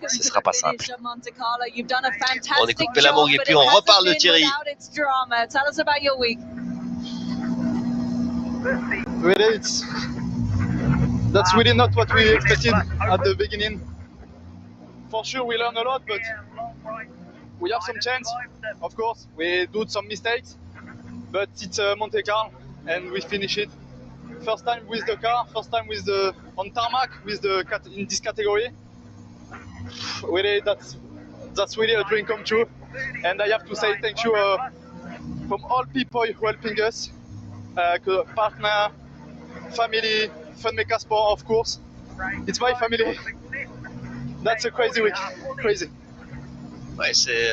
ce ne sera pas simple. On écoute Pelamourg et puis on reparle de Thierry. Really, that's really not what we expected at the beginning. For sure, we learn a lot, but we have some chance. Of course, we do some mistakes, but it's Monte Carlo, and we finish it. First time with the car, first time on tarmac in this category. Really, that's really a dream come true, and I have to say thank you from all people who helping us, partner, family, Funmaker Sport, of course. It's my family. That's a crazy week, crazy. Ouais, c'est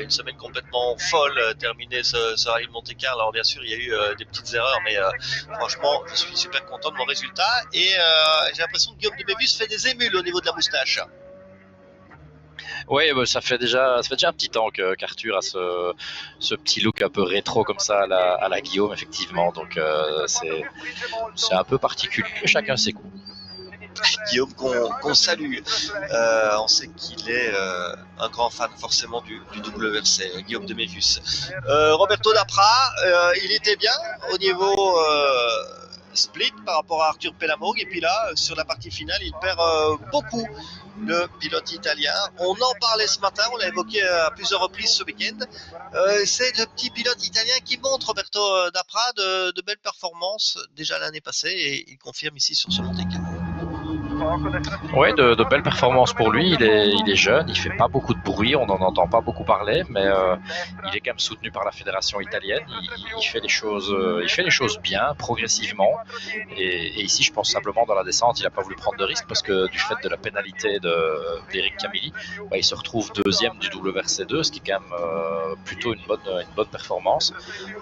une semaine complètement folle, terminer ce rallye de Monte-Carlo. Alors bien sûr, il y a eu des petites erreurs, mais franchement, je suis super content de mon résultat. Et j'ai l'impression que Guillaume de Mévus fait des émules au niveau de la moustache. Oui, ça fait déjà un petit temps qu'Arthur a ce petit look un peu rétro comme ça à la Guillaume, effectivement. Donc c'est un peu particulier, chacun ses goûts. Guillaume qu'on salue. On sait qu'il est un grand fan forcément du WRC, Guillaume de Mévus. Roberto Dapra, il était bien au niveau split par rapport à Arthur Pelamourg, et puis là sur la partie finale il perd beaucoup, le pilote italien. On en parlait ce matin, on l'a évoqué à plusieurs reprises ce week-end. C'est le petit pilote italien qui montre, Roberto Dapra, de belles performances déjà l'année passée, et il confirme ici sur ce Monte-Carlo. Oui, de belles performances pour lui. Il est jeune, il fait pas beaucoup de bruit, on n'en entend pas beaucoup parler, mais il est quand même soutenu par la fédération italienne. Il fait les choses bien, progressivement. Et ici, je pense simplement dans la descente, il n'a pas voulu prendre de risque parce que du fait de la pénalité d'Eric Camilli, il se retrouve deuxième du WRC2, ce qui est quand même plutôt une bonne performance.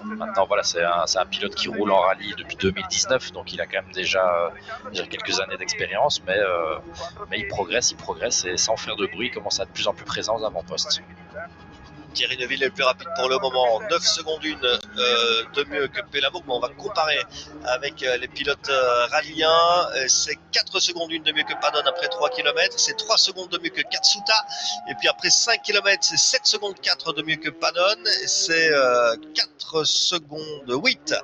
Maintenant, voilà, c'est un pilote qui roule en rallye depuis 2019, donc il a quand même déjà quelques années d'expérience. Mais il progresse et sans faire de bruit, il commence à être de plus en plus présent aux avant-postes. Thierry Neuville est le plus rapide pour le moment, 9 secondes de mieux que Pelamourg, mais on va comparer avec les pilotes rallyens. C'est 4 secondes de mieux que Padon après 3 km, c'est 3 secondes de mieux que Katsuta, et puis après 5 km c'est 7 secondes 4 de mieux que Padon, c'est 4 secondes 8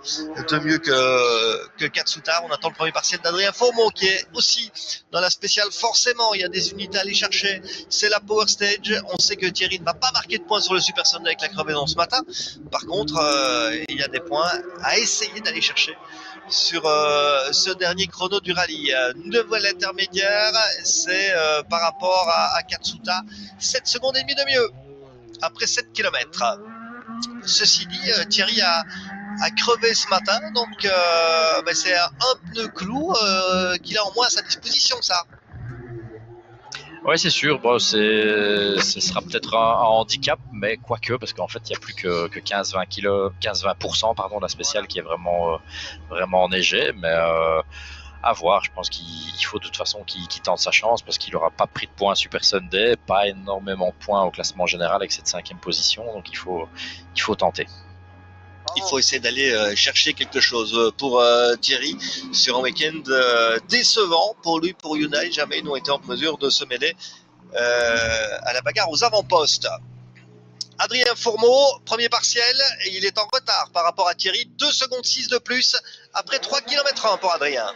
de mieux que Katsuta. On attend le premier partiel d'Adrien Fourmont qui est aussi dans la spéciale. Forcément il y a des unités à aller chercher, c'est la Power Stage. On sait que Thierry ne va pas marquer de points sur le Super Sunday avec la crevaison ce matin. Par contre, il y a des points à essayer d'aller chercher sur ce dernier chrono du rallye. Nouvelle intermédiaire, c'est par rapport à Katsuta, 7 secondes et demie de mieux après 7 km. Ceci dit, Thierry a crevé ce matin, donc c'est un pneu clou qu'il a en moins à sa disposition, ça. Ouais, c'est sûr. Bon, ce sera peut-être un handicap, mais quoique, parce qu'en fait, il n'y a plus que 15-20% pardon, de la spéciale qui est vraiment enneigée. Mais à voir, je pense qu'il faut de toute façon qu'il tente sa chance parce qu'il n'aura pas pris de points Super Sunday, pas énormément de points au classement général avec cette 5e position. Donc il faut tenter. Il faut essayer d'aller chercher quelque chose pour Thierry sur un week-end décevant pour lui, pour Hyundai. Jamais ils n'ont été en mesure de se mêler à la bagarre aux avant-postes. Adrien Fourmeau, premier partiel, et il est en retard par rapport à Thierry. 2 secondes 6 de plus après 3 km 1 pour Adrien.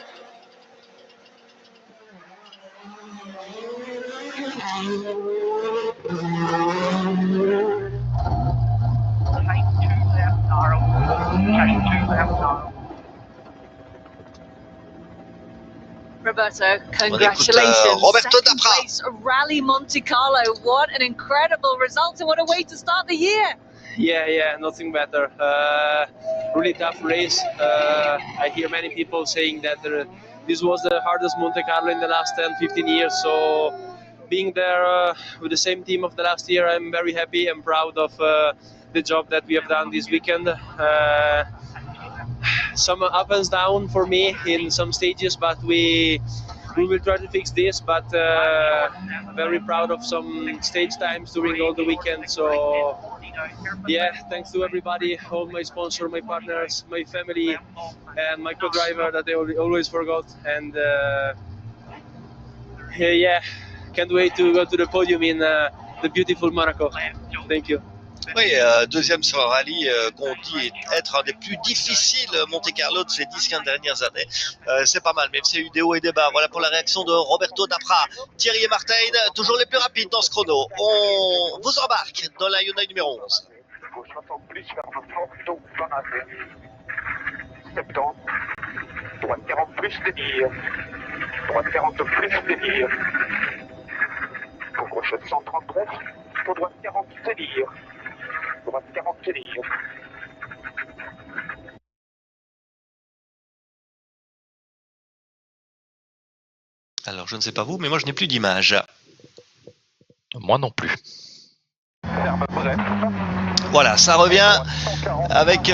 Roberto, congratulations. Roberto Second Dapra. place, Rally Monte Carlo. What an incredible result and what a way to start the year. Yeah, nothing better. Really tough race. I hear many people saying that this was the hardest Monte Carlo in the last 10-15 years. So being there with the same team of the last year, I'm very happy and proud of the job that we have done this weekend. Some up and down for me in some stages, but we will try to fix this. But very proud of some stage times during all the weekend. So yeah, thanks to everybody, all my sponsors, my partners, my family, and my co-driver that I always forgot. And yeah, can't wait to go to the podium in the beautiful Monaco. Thank you. Oui, deuxième sur un rallye qu'on dit être un des plus difficiles Monte Carlo de ces 10-15 dernières années. C'est pas mal, même s'il y a eu des hauts et des bas. Voilà pour la réaction de Roberto Dapra. Thierry et Martin, toujours les plus rapides dans ce chrono. On vous embarque dans la Hyundai numéro 11. Gauche 60 plus vers le flanc plutôt planacé. 70. Droite 40 plus délire. Droite 40 plus délire. Pour gauche 133. Pour droite 40 délire. Droite 40 délire. Alors, je ne sais pas vous, mais moi je n'ai plus d'image. Moi non plus. Ferme bref. Voilà, ça revient avec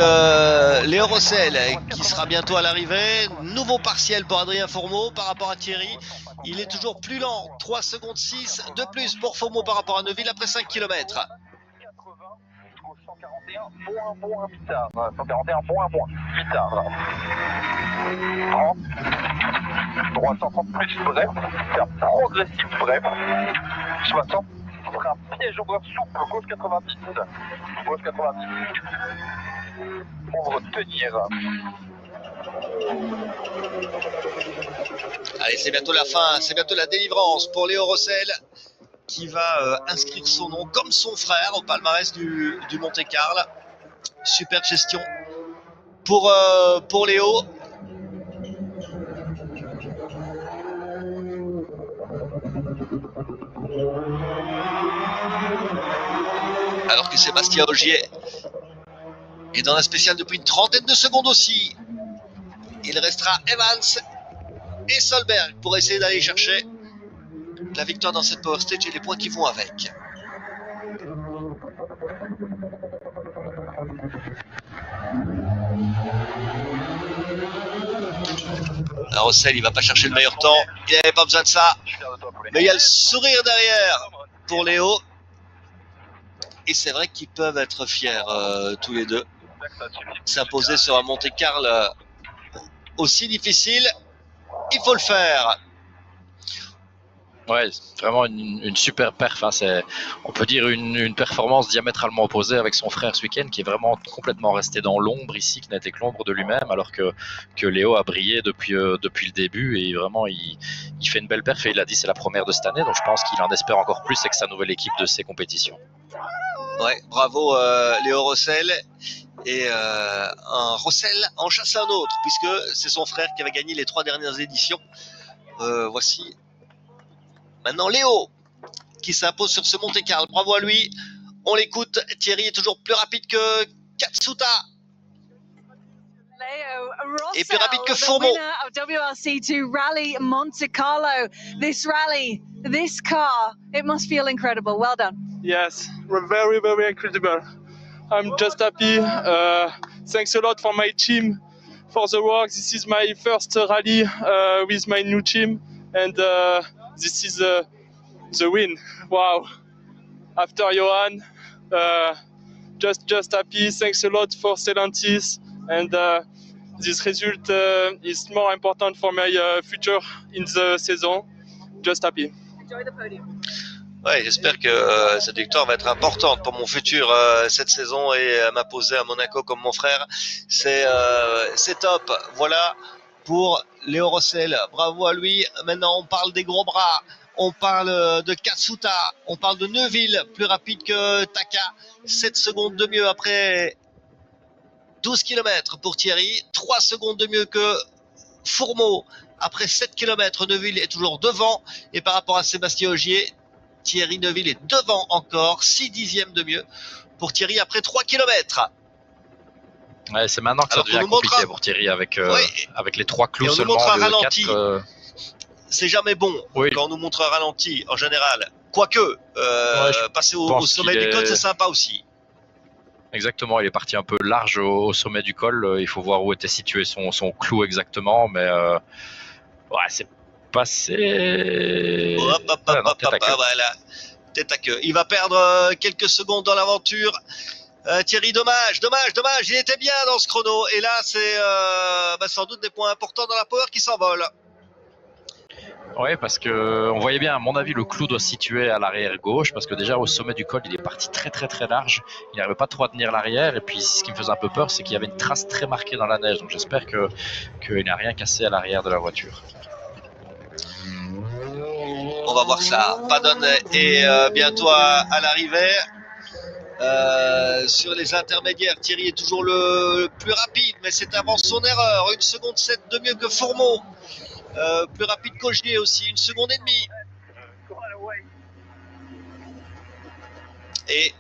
Léo Rossel qui sera bientôt à l'arrivée. Nouveau partiel pour Adrien Fourmeau par rapport à Thierry. Il est toujours plus lent, 3 secondes 6 de plus pour Fourmeau par rapport à Neuville après 5 km. 141, moins, mitard. 141, moins, mitard. 30. Droit 130 plus bref. Ferme progressif bref. 60. Un piège au bras souple. Gauche 90. Gauche 90. Pour retenir. Allez, c'est bientôt la fin, c'est bientôt la délivrance pour Léo Rossel qui va inscrire son nom comme son frère au palmarès du Monte Carlo. Superbe gestion pour Léo. Alors que Sébastien Ogier est dans la spéciale depuis une trentaine de secondes aussi. Il restera Evans et Solberg pour essayer d'aller chercher la victoire dans cette Power Stage et les points qui vont avec. La Rossel, il va pas chercher le meilleur temps, il n'avait pas besoin de ça, mais il y a le sourire derrière pour Léo. Et c'est vrai qu'ils peuvent être fiers tous les deux. S'imposer sur un Monte Carlo aussi difficile, il faut le faire. Ouais, vraiment une super perf. Hein. On peut dire une performance diamétralement opposée avec son frère ce week-end qui est vraiment complètement resté dans l'ombre ici, qui n'a été que l'ombre de lui-même, alors que Léo a brillé depuis le début et vraiment il fait une belle perf et il a dit c'est la première de cette année, donc je pense qu'il en espère encore plus avec sa nouvelle équipe de ces compétitions. Ouais, bravo Léo Rossel. Et un Rossel en chasse un autre, puisque c'est son frère qui avait gagné les 3 dernières éditions. Voici maintenant Léo qui s'impose sur ce Monte Carlo. Bravo à lui. On l'écoute. Thierry est toujours plus rapide que Katsuta. Leo Et plus rapide que Rossell, the Fourmont. winner of WRC2 Rally Monte Carlo. This rally, this car, it must feel incredible. Well done. Yes, we're very, very incredible. I'm just happy. Thanks a lot for my team for the work. This is my first rally with my new team, and this is the win. Wow! After Johan, just happy. Thanks a lot for Stellantis, and this result is more important for my future in the season. Just happy. Enjoy the podium. Ouais, j'espère que cette victoire va être importante pour mon futur cette saison et m'imposer à Monaco comme mon frère. C'est top. Voilà pour Leo Rossell. Bravo à lui. Maintenant, on parle des gros bras. On parle de Katsuta. On parle de Neuville, plus rapide que Taka. 7 secondes de mieux après 12 km pour Thierry. 3 secondes de mieux que Fourmont. Après 7 km, Neuville est toujours devant. Et par rapport à Sébastien Ogier, Thierry Neuville est devant encore, 6 dixièmes de mieux pour Thierry après 3 km. Ouais, c'est maintenant que ça devient compliqué pour Thierry avec les 3 clous seulement. On nous montre un ralenti. C'est jamais bon quand on nous montre un ralenti en général. Quoique, passer au sommet du col, c'est sympa aussi. Exactement, il est parti un peu large au sommet du col. Il faut voir où était situé son clou exactement. Mais c'est passé. Voilà, tête à queue. Il va perdre quelques secondes dans l'aventure. Thierry, dommage, il était bien dans ce chrono. Et là, c'est sans doute des points importants dans la power qui s'envolent. Oui, parce que on voyait bien, à mon avis, le clou doit se situer à l'arrière gauche, parce que déjà au sommet du col, il est parti très très très large. Il n'arrivait pas trop à tenir l'arrière, et puis ce qui me faisait un peu peur, c'est qu'il y avait une trace très marquée dans la neige. Donc j'espère qu'il n'a rien cassé à l'arrière de la voiture. On va voir ça. Padon est bientôt à l'arrivée. Sur les intermédiaires, Thierry est toujours le plus rapide, mais c'est avant son erreur. 1 seconde 7 de mieux que Fourmont. Plus rapide qu'Ogier aussi, 1 seconde et demie. Et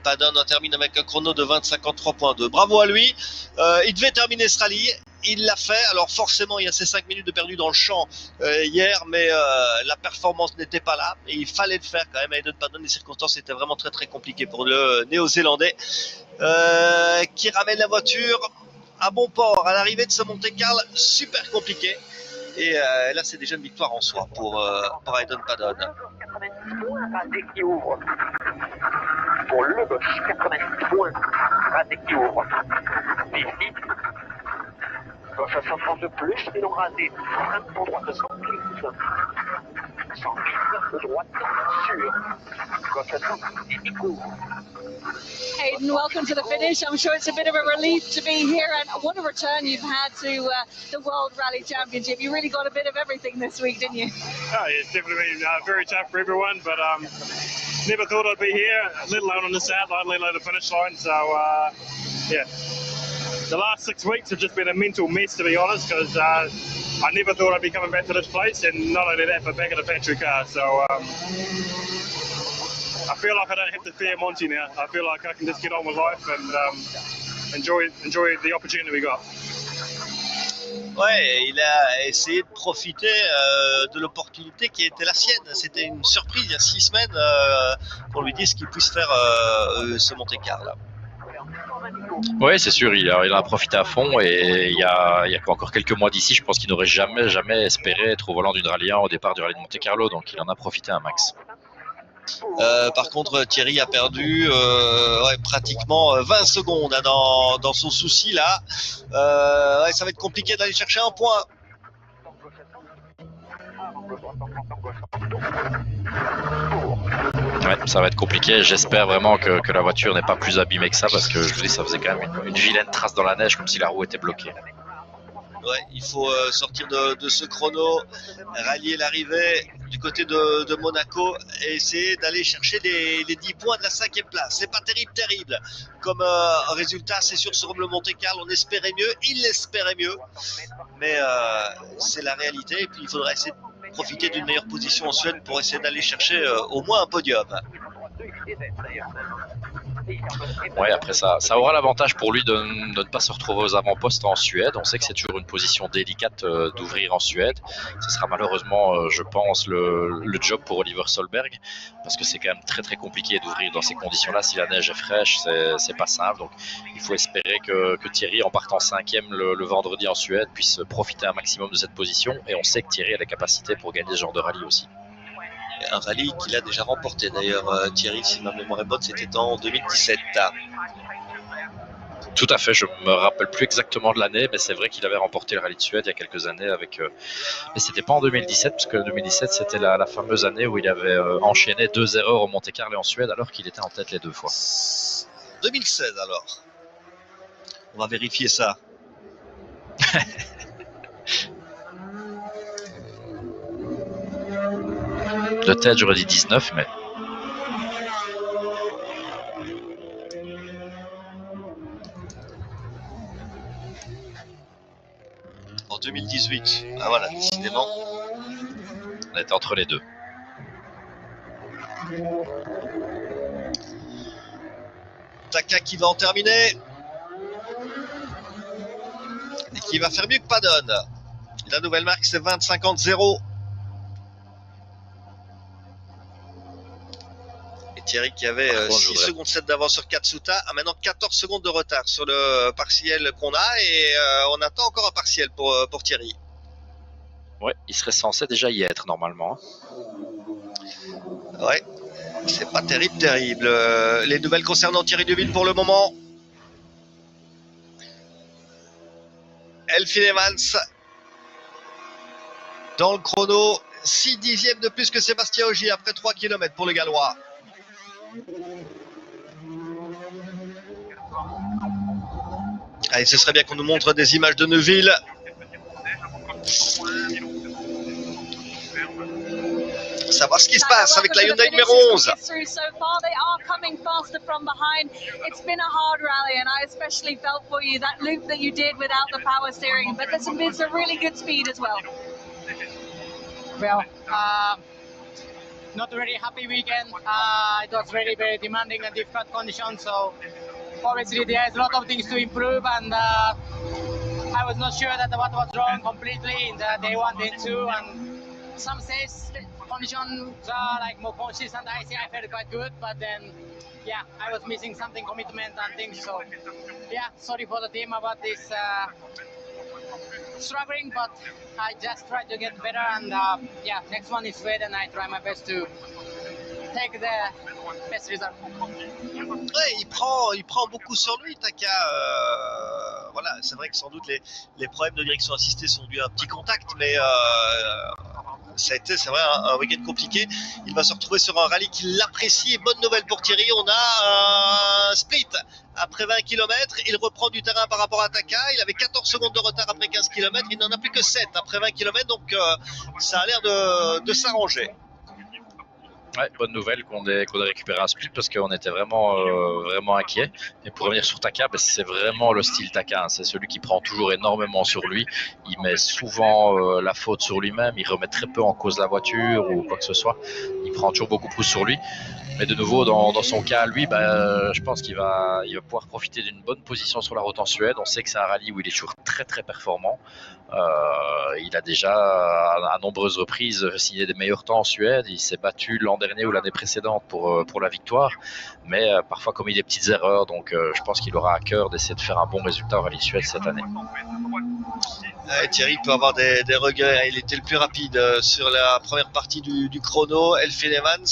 Padon en termine avec un chrono de 20,53.2. Bravo à lui. Il devait terminer ce rallye. Il l'a fait. Alors forcément, il y a ces 5 minutes de perdu dans le champ hier, mais la performance n'était pas là. Et il fallait le faire quand même. Hayden Padon, les circonstances étaient vraiment très très compliquées pour le Néo-Zélandais qui ramène la voiture à bon port à l'arrivée de ce Monte-Carlo. Super compliqué. Et là, c'est déjà une victoire en soi pour Hayden Padon. Raté qui ouvre. Pour le Bosch, 80 points. Raté qui ouvre. Ici. Gauche à 130 de plus, et non raté. Frein pour droite de 115. 115 de droite, sûr. Gauche à 100 et il court. Hayden, welcome to the finish. I'm sure it's a bit of a relief to be here, and what a return you've had to the World Rally Championship. You really got a bit of everything this week, didn't you? Oh, yeah, it's definitely been very tough for everyone, but never thought I'd be here, let alone on this out, let alone the finish line. So, yeah, the last 6 weeks have just been a mental mess, to be honest, because I never thought I'd be coming back to this place, and not only that, but back in a factory car. So, I feel like I don't have to fear Monty now. I feel like I can just get on with life and enjoy the opportunity we got. Ouais, il a essayé de profiter de l'opportunité qui était la sienne. C'était une surprise il y a 6 semaines qu'on lui dise qu'il puisse faire ce Monte-Carlo. Oui, c'est sûr, il en a profité à fond, et il y a encore quelques mois d'ici, je pense qu'il n'aurait jamais espéré être au volant d'une Rallye 1 au départ du Rallye de Monte-Carlo, donc il en a profité un max. Par contre, Thierry a perdu pratiquement 20 secondes dans son souci là. Ça va être compliqué d'aller chercher un point. Ouais, ça va être compliqué. J'espère vraiment que la voiture n'est pas plus abîmée que ça, parce que je vous dis, ça faisait quand même une vilaine trace dans la neige, comme si la roue était bloquée. Ouais, il faut sortir de ce chrono, rallier l'arrivée du côté de Monaco et essayer d'aller chercher les 10 points de la 5e place. C'est pas terrible comme résultat, c'est sûr, sur le Monte-Carlo, on espérait mieux, il l'espérait mieux, mais c'est la réalité, et puis il faudra essayer de profiter d'une meilleure position en Suède pour essayer d'aller chercher au moins un podium. Ouais, après ça aura l'avantage pour lui de ne pas se retrouver aux avant-postes en Suède. On sait que c'est toujours une position délicate d'ouvrir en Suède. Ce sera malheureusement, je pense, le job pour Oliver Solberg, parce que c'est quand même très très compliqué d'ouvrir dans ces conditions-là. Si la neige est fraîche, c'est pas simple. Donc il faut espérer que Thierry, en partant 5e le vendredi en Suède, puisse profiter un maximum de cette position. Et on sait que Thierry a la capacité pour gagner ce genre de rallye aussi. Un rallye qu'il a déjà remporté d'ailleurs, Thierry, si ma mémoire est bonne, c'était en 2017. Tout à fait, je me rappelle plus exactement de l'année, mais c'est vrai qu'il avait remporté le rallye de Suède il y a quelques années avec. Mais c'était pas en 2017, parce que 2017 c'était la fameuse année où il avait enchaîné 2 erreurs au Monte-Carlo et en Suède, alors qu'il était en tête les 2 fois. 2016 alors. On va vérifier ça. De tête, j'aurais dit 19, mais. En 2018. Ah voilà, décidément. On était entre les deux. Taka qui va en terminer. Et qui va faire mieux que Padon. La nouvelle marque, c'est 20-50-0. Thierry qui avait 6 secondes 7 d'avance sur Katsuta a maintenant 14 secondes de retard sur le partiel qu'on a et on attend encore un partiel pour Thierry. Ouais, il serait censé déjà y être normalement. Ouais, c'est pas terrible. Les nouvelles concernant Thierry Neuville pour le moment. Elfyn Evans dans le chrono, 6 dixièmes de plus que Sébastien Ogier après 3 km pour le Gallois. Allez, ce serait bien qu'on nous montre des images de Neuville. Savoir ce qui se passe avec la Hyundai numéro 11. It's been a hard rally, and I especially felt for you that loop that you did without the power steering, but there's some really good speed as well. Well, not a very happy weekend. It was very demanding and difficult conditions, so obviously there is a lot of things to improve, and I was not sure that what was wrong completely in the day 1, day 2, and some stages conditions are like more consistent. I felt quite good, but then yeah, I was missing something, commitment and things, so yeah, sorry for the team about this struggling, but I just try to get better, and yeah, next one is Sweden, and I try my best to take the best result. Ouais, il prend beaucoup sur lui, Taka. Voilà, c'est vrai que sans doute les problèmes de direction assistée sont dus à un petit contact, mais ça a été, c'est vrai, un week-end compliqué. Il va se retrouver sur un rallye qu'il apprécie. Bonne nouvelle pour Thierry, on a un split après 20 km. Il reprend du terrain par rapport à Taka. Il avait 14 secondes de retard après 15 km. Il n'en a plus que 7 après 20 km, donc ça a l'air de s'arranger. Ouais, bonne nouvelle qu'on ait récupéré un split, parce qu'on était vraiment inquiet. Et pour revenir sur Taka, c'est vraiment le style Taka, hein. C'est celui qui prend toujours énormément sur lui. Il met souvent la faute sur lui-même. Il remet très peu en cause la voiture ou quoi que ce soit. Il prend toujours beaucoup plus sur lui. Mais de nouveau, dans son cas, lui, je pense qu'il va pouvoir profiter d'une bonne position sur la route en Suède. On sait que c'est un rallye où il est toujours très très performant. Il a déjà à nombreuses reprises signé des meilleurs temps en Suède. Il s'est battu l'an dernier ou l'année précédente pour la victoire. Mais parfois commis des petites erreurs. Donc je pense qu'il aura à cœur d'essayer de faire un bon résultat au rallye Suède cette année. Thierry peut avoir des regrets. Il était le plus rapide sur la première partie du chrono. Elfyn Evans,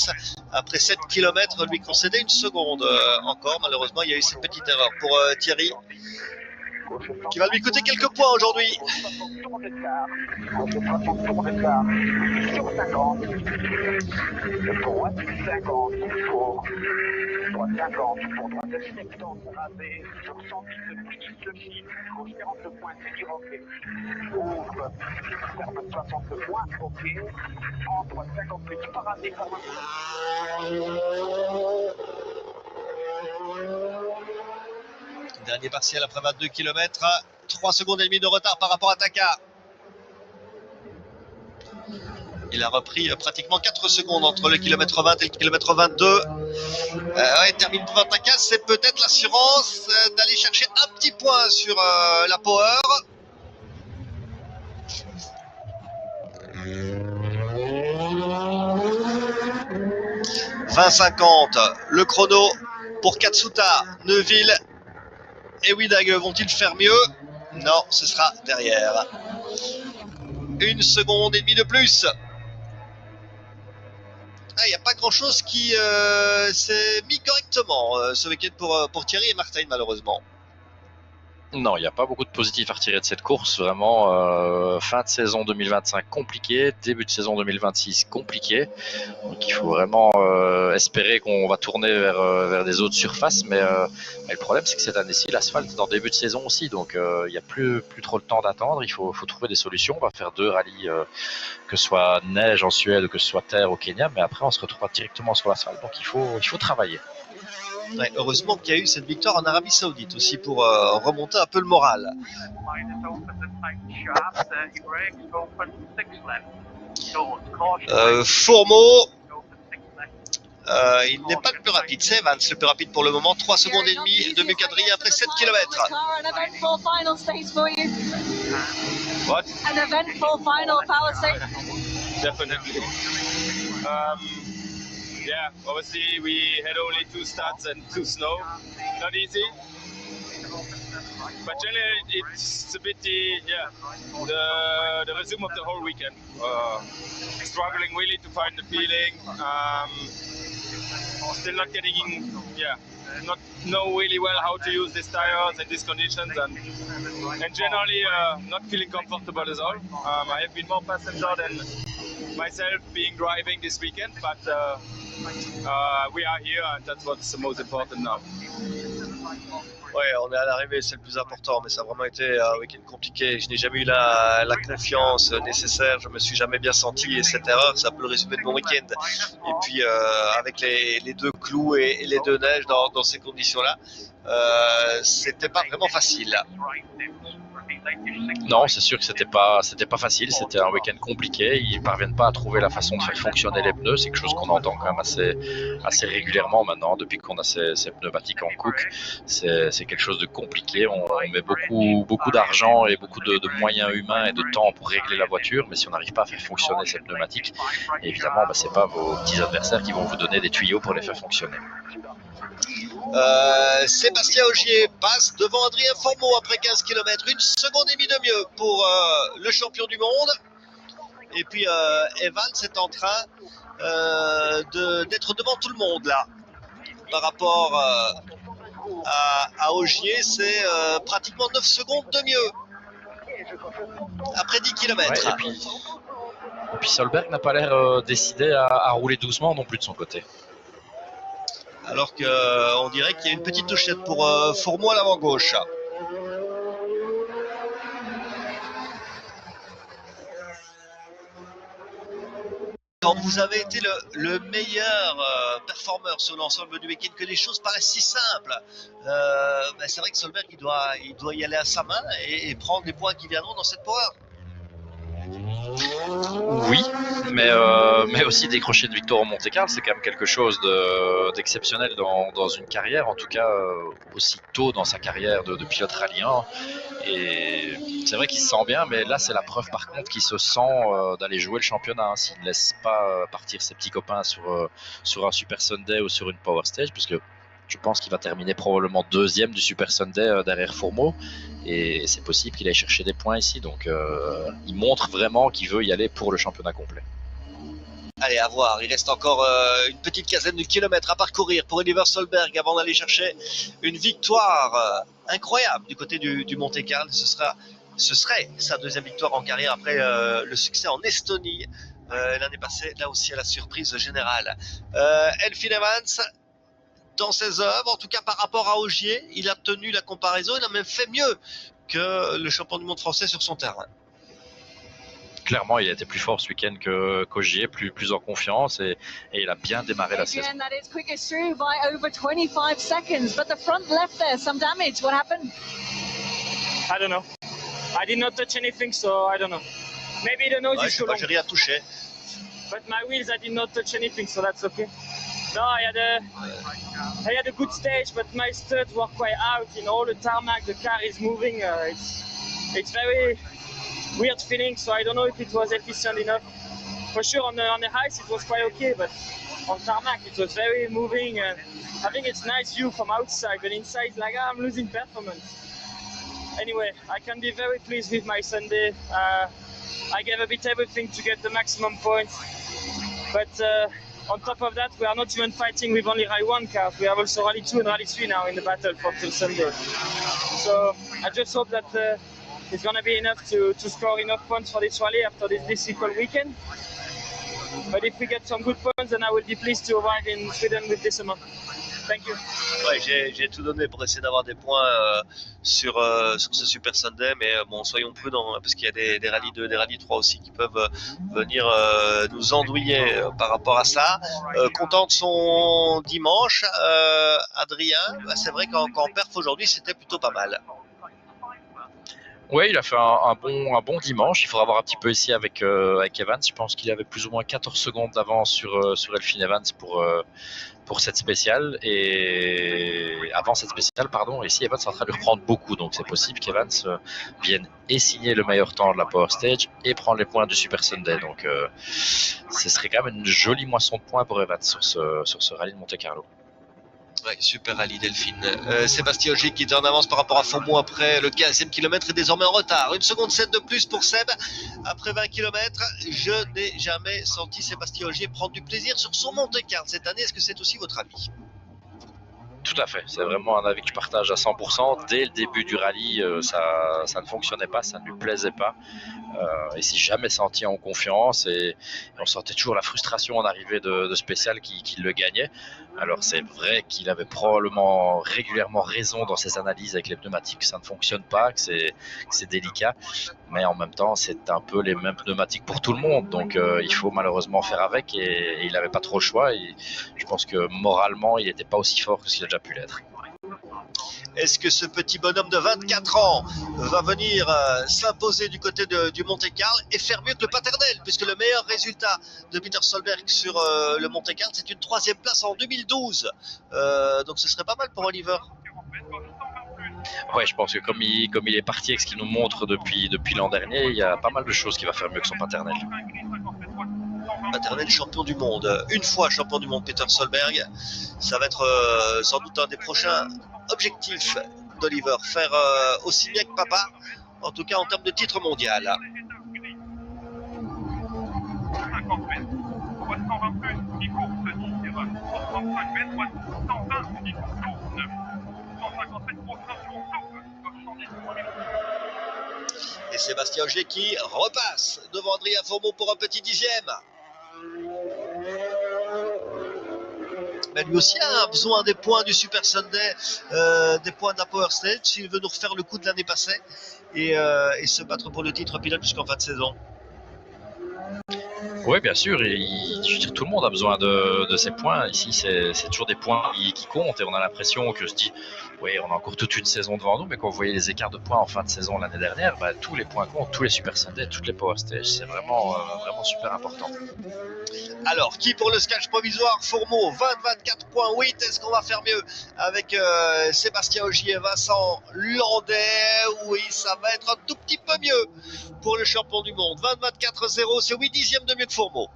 après 7 km, lui concédait une seconde encore. Malheureusement, il y a eu cette petite erreur pour Thierry, qui va lui coûter quelques points aujourd'hui. Dernier partiel après 22 km, 3 secondes et demie de retard par rapport à Taka. Il a repris pratiquement 4 secondes entre le kilomètre 20 et le kilomètre 22. Il termine devant Taka, c'est peut-être l'assurance d'aller chercher un petit point sur la Power. « 20-50, le chrono pour Katsuta, Neuville et Widage. Vont-ils faire mieux? Non, ce sera derrière. 1 seconde et demie de plus. Il n'y a pas grand-chose qui s'est mis correctement ce week-end pour Thierry et Martin, malheureusement. Non, il n'y a pas beaucoup de positifs à retirer de cette course. Vraiment, fin de saison 2025 compliqué, début de saison 2026 compliqué. Donc il faut vraiment espérer qu'on va tourner vers des autres surfaces. Mais le problème, c'est que cette année-ci, l'asphalte est en début de saison aussi. Donc il n'y a plus trop le temps d'attendre. Il faut trouver des solutions. On va faire 2 rallyes, que ce soit neige en Suède ou que ce soit terre au Kenya. Mais après, on se retrouvera directement sur l'asphalte. Donc il faut travailler. Ouais, heureusement qu'il y a eu cette victoire en Arabie Saoudite aussi pour remonter un peu le moral. Fourmeau, il n'est pas le plus rapide, c'est Evans le plus rapide pour le moment, 3 secondes et demie de Mukadri après 7 km. What? An eventful final, Power State. Definitely. Yeah, obviously we had only 2 starts and 2 snow. Not easy. But generally it's a bit the resume of the whole weekend. Struggling really to find the feeling. Still not getting, not know really well how to use these tires in these conditions, and generally not feeling comfortable as all. I have been more passenger than myself being driving this weekend, but we are here and that's what's the most important now. Ouais, on est à l'arrivée, c'est le plus important, mais ça a vraiment été un week-end compliqué. Je n'ai jamais eu la confiance nécessaire, je me suis jamais bien senti et cette erreur, c'est un peu le résumé de mon week-end. Et puis avec les 2 clous et les 2 neiges dans ces conditions-là, c'était pas vraiment facile. Non, c'est sûr que c'était pas facile, c'était un week-end compliqué. Ils parviennent pas à trouver la façon de faire fonctionner les pneus. C'est quelque chose qu'on entend quand même assez régulièrement maintenant depuis qu'on a ces pneumatiques en Cook. C'est quelque chose de compliqué. On met beaucoup d'argent et beaucoup de moyens humains et de temps pour régler la voiture, mais si on n'arrive pas à faire fonctionner ces pneumatiques, évidemment, c'est pas vos petits adversaires qui vont vous donner des tuyaux pour les faire fonctionner. Sébastien Ogier passe devant Adrien Fourmeau après 15 km, 1 seconde et demie de mieux pour le champion du monde. Et puis Evans est en train d'être devant tout le monde là. Par rapport à Ogier, c'est pratiquement 9 secondes de mieux après 10 km. Ouais, et puis Solberg n'a pas l'air décidé à rouler doucement non plus de son côté. Alors qu'on dirait qu'il y a une petite touchette pour Fourmeau à l'avant-gauche. Quand vous avez été le meilleur performeur sur l'ensemble du week-end, que les choses paraissent si simples, c'est vrai que Solberg il doit y aller à sa main et prendre les points qui viendront dans cette power. Oui, mais aussi décrocher une victoire au Monte-Carlo, c'est quand même quelque chose d'exceptionnel dans une carrière, en tout cas aussi tôt dans sa carrière de pilote rallye 1. Et c'est vrai qu'il se sent bien, mais là c'est la preuve par contre qu'il se sent d'aller jouer le championnat, s'il ne laisse pas partir ses petits copains sur un Super Sunday ou sur une Power Stage, puisque je pense qu'il va terminer probablement 2e du Super Sunday derrière Fourmeau, et c'est possible qu'il aille chercher des points ici, donc il montre vraiment qu'il veut y aller pour le championnat complet. Allez, à voir, il reste encore une petite quinzaine de kilomètres à parcourir pour Oliver Solberg avant d'aller chercher une victoire incroyable du côté du Monte-Carlo. Ce serait sa 2e victoire en carrière après le succès en Estonie l'année passée, là aussi à la surprise générale. Elfyn Evans, dans ses œuvres, en tout cas par rapport à Ogier, il a tenu la comparaison, il a même fait mieux que le champion du monde français sur son terrain. Clairement, il a été plus fort ce week-end qu'Ogier, plus en confiance, et il a bien démarré la saison. That is quickest through by over 25 seconds, but the front left there, some damage. What happened? I don't know. I did not touch anything, so I don't know. Maybe the nose is too long. J'ai rien touché. but my wheels I did not touch anything, so that's okay. No, I had a good stage, but my studs were quite out. You know, all the tarmac, the car is moving. It's very weird feeling, so I don't know if it was efficient enough. For sure, on the ice it was quite okay, but on tarmac it was very moving. And I think it's nice view from outside, but inside it's like I'm losing performance. Anyway, I can be very pleased with my Sunday. I gave a bit everything to get the maximum points, but on top of that, we are not even fighting with only Rally 1 cars. We have also Rally 2 and Rally 3 now in the battle for till Sunday. So I just hope that it's going to be enough to score enough points for this rally after this difficult weekend. But if we get some good points, then I will be pleased to arrive in Sweden with this amount. Thank you. Ouais, j'ai tout donné pour essayer d'avoir des points sur ce Super Sunday, mais bon, soyons prudents, hein, parce qu'il y a des rallyes 2, des rallyes 3 aussi qui peuvent venir nous andouiller par rapport à ça. Content de son dimanche, Adrien, bah, c'est vrai qu'en perf aujourd'hui, c'était plutôt pas mal. Oui, il a fait un bon dimanche. Il faudra voir un petit peu ici avec Evans. Je pense qu'il avait plus ou moins 14 secondes d'avance sur Elfyn Evans pour cette spéciale. Et avant cette spéciale, pardon. Ici, Evans est en train de lui reprendre beaucoup. Donc c'est possible qu'Evans vienne et signer le meilleur temps de la Power Stage et prendre les points du Super Sunday. Donc ce serait quand même une jolie moisson de points pour Evans sur ce rallye de Monte-Carlo. Ouais, super rallye Delphine. Sébastien Ogier qui était en avance par rapport à Fourmont après le 15e kilomètre est désormais en retard. 1 seconde 7 de plus pour Seb après 20 km. Je n'ai jamais senti Sébastien Ogier prendre du plaisir sur son Monte-Carlo cette année. Est-ce que c'est aussi votre avis? Tout à fait, c'est vraiment un avis que je partage à 100%. Dès le début du rallye, ça ne fonctionnait pas, ça ne lui plaisait pas. Il s'est jamais senti en confiance et on sentait toujours la frustration en arrivée de spécial qui le gagnait. Alors c'est vrai qu'il avait probablement régulièrement raison dans ses analyses avec les pneumatiques, que ça ne fonctionne pas, que c'est délicat, mais en même temps c'est un peu les mêmes pneumatiques pour tout le monde, donc il faut malheureusement faire avec et il n'avait pas trop le choix. Et je pense que moralement il n'était pas aussi fort que ce qu'il a déjà pu l'être. Est-ce que ce petit bonhomme de 24 ans va venir s'imposer du côté du Monte-Carlo et faire mieux que le paternel, puisque le meilleur résultat de Peter Solberg sur le Monte-Carlo, c'est une 3e place en 2012. Donc ce serait pas mal pour Oliver. Ouais, je pense que comme il est parti avec ce qu'il nous montre depuis l'an dernier, il y a pas mal de choses qu'il va faire mieux que son paternel. Paternel champion du monde, une fois champion du monde Peter Solberg, ça va être sans doute un des prochains objectifs d'Oliver, faire aussi bien que papa, en tout cas en termes de titre mondial. Et Sébastien Ogier qui repasse devant Adrien Fourmont pour un petit 10e. Mais lui aussi a besoin des points du Super Sunday, des points de la Power Stage, s'il veut nous refaire le coup de l'année passée et se battre pour le titre pilote jusqu'en fin de saison. Oui, bien sûr, et je veux dire, tout le monde a besoin de ces points. Ici, c'est toujours des points qui comptent et on a l'impression que je dis, oui, on a encore toute une saison devant nous, mais quand vous voyez les écarts de points en fin de saison l'année dernière, bah, tous les points comptent, tous les Super Sunday, toutes les Power Stage, c'est vraiment super important. Alors, qui pour le sketch provisoire? Fourmont, 24.8. Est-ce qu'on va faire mieux avec Sébastien Ogier et Vincent Landais? Oui, ça va être un tout petit peu mieux pour le champion du monde. 24.0, c'est 8 dixièmes de mieux que Fourmont.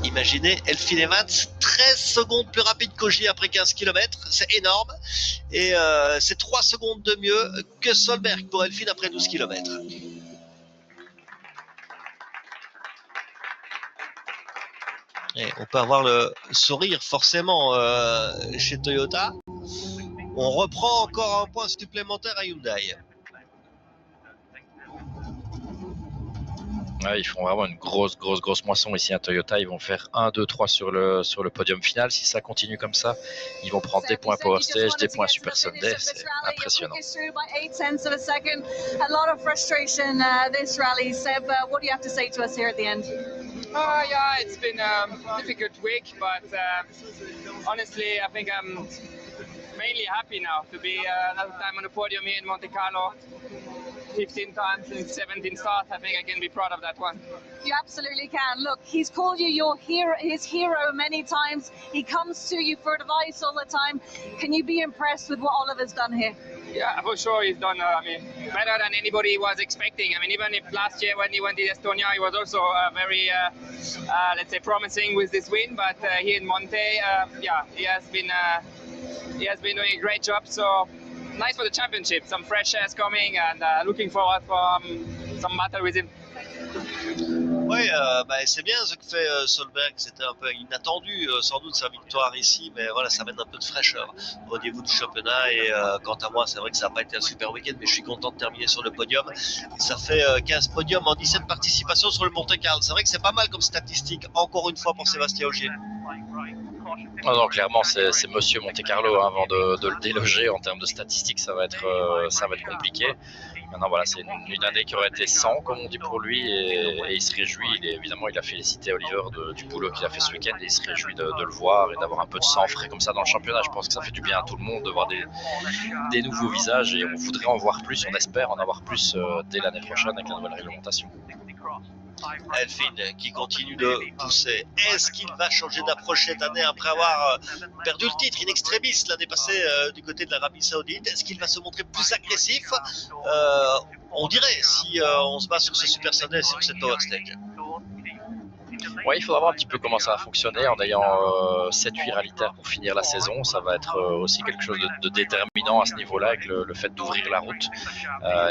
Imaginez, Elfyn Evans, 13 secondes plus rapide qu'Ogier après 15 km, c'est énorme. Et c'est 3 secondes de mieux que Solberg pour Elfyn après 12 km. Et on peut avoir le sourire forcément chez Toyota. On reprend encore un point supplémentaire à Hyundai. Ouais, ils font vraiment une grosse moisson ici à Toyota. Ils vont faire 1, 2, 3 sur le podium final. Si ça continue comme ça, ils vont prendre des points Power Stage, des points Super Sunday. C'est impressionnant. A lot of frustration this rally. Seb, what do you have to say to us here at the end? Yeah, it's been a difficult week, but honestly, I think I'm mainly happy now to be another time on the podium here in Monte Carlo. 15 times since 17 starts. I think I can be proud of that one. You absolutely can. Look, he's called you his hero many times. He comes to you for advice all the time. Can you be impressed with what Oliver's done here? Yeah, for sure he's done better than anybody was expecting. I mean, even if last year when he went to Estonia, he was also very, let's say, promising with this win. But here in Monte, he has been doing a great job. So nice for the championship. Some fresh airs coming, and looking forward for some battle with him. Oui, c'est bien ce que fait Solberg. C'était un peu inattendu, sans doute, sa victoire ici, mais voilà, ça amène un peu de fraîcheur au niveau du championnat. Et quant à moi, c'est vrai que ça n'a pas été un super week-end, mais je suis content de terminer sur le podium. Et ça fait 15 podiums en 17 participations sur le Monte Carlo. C'est vrai que c'est pas mal comme statistique, encore une fois, pour Sébastien Ogier. Non, clairement, c'est Monsieur Monte Carlo. Avant de le déloger en termes de statistiques, ça va être compliqué. Maintenant, voilà, c'est une année qui aurait été 100, comme on dit pour lui, et il se réjouit. Évidemment, il a félicité Oliver du boulot qu'il a fait ce week-end, et il se réjouit de le voir et d'avoir un peu de sang frais comme ça dans le championnat. Je pense que ça fait du bien à tout le monde de voir des nouveaux visages, et on voudrait en voir plus, on espère en avoir plus dès l'année prochaine avec la nouvelle réglementation. Elfyn qui continue de pousser. Est-ce qu'il va changer d'approche cette année après avoir perdu le titre in extremis l'année passée du côté de l'Arabie Saoudite? Est-ce qu'il va se montrer plus agressif? On dirait si on se bat sur ce Super Sunday, sur cette Power Stage. Ouais, il faudra voir un petit peu comment ça va fonctionner en ayant 7-8 rallye-terres pour finir la saison. Ça va être aussi quelque chose de déterminant à ce niveau-là avec le fait d'ouvrir la route.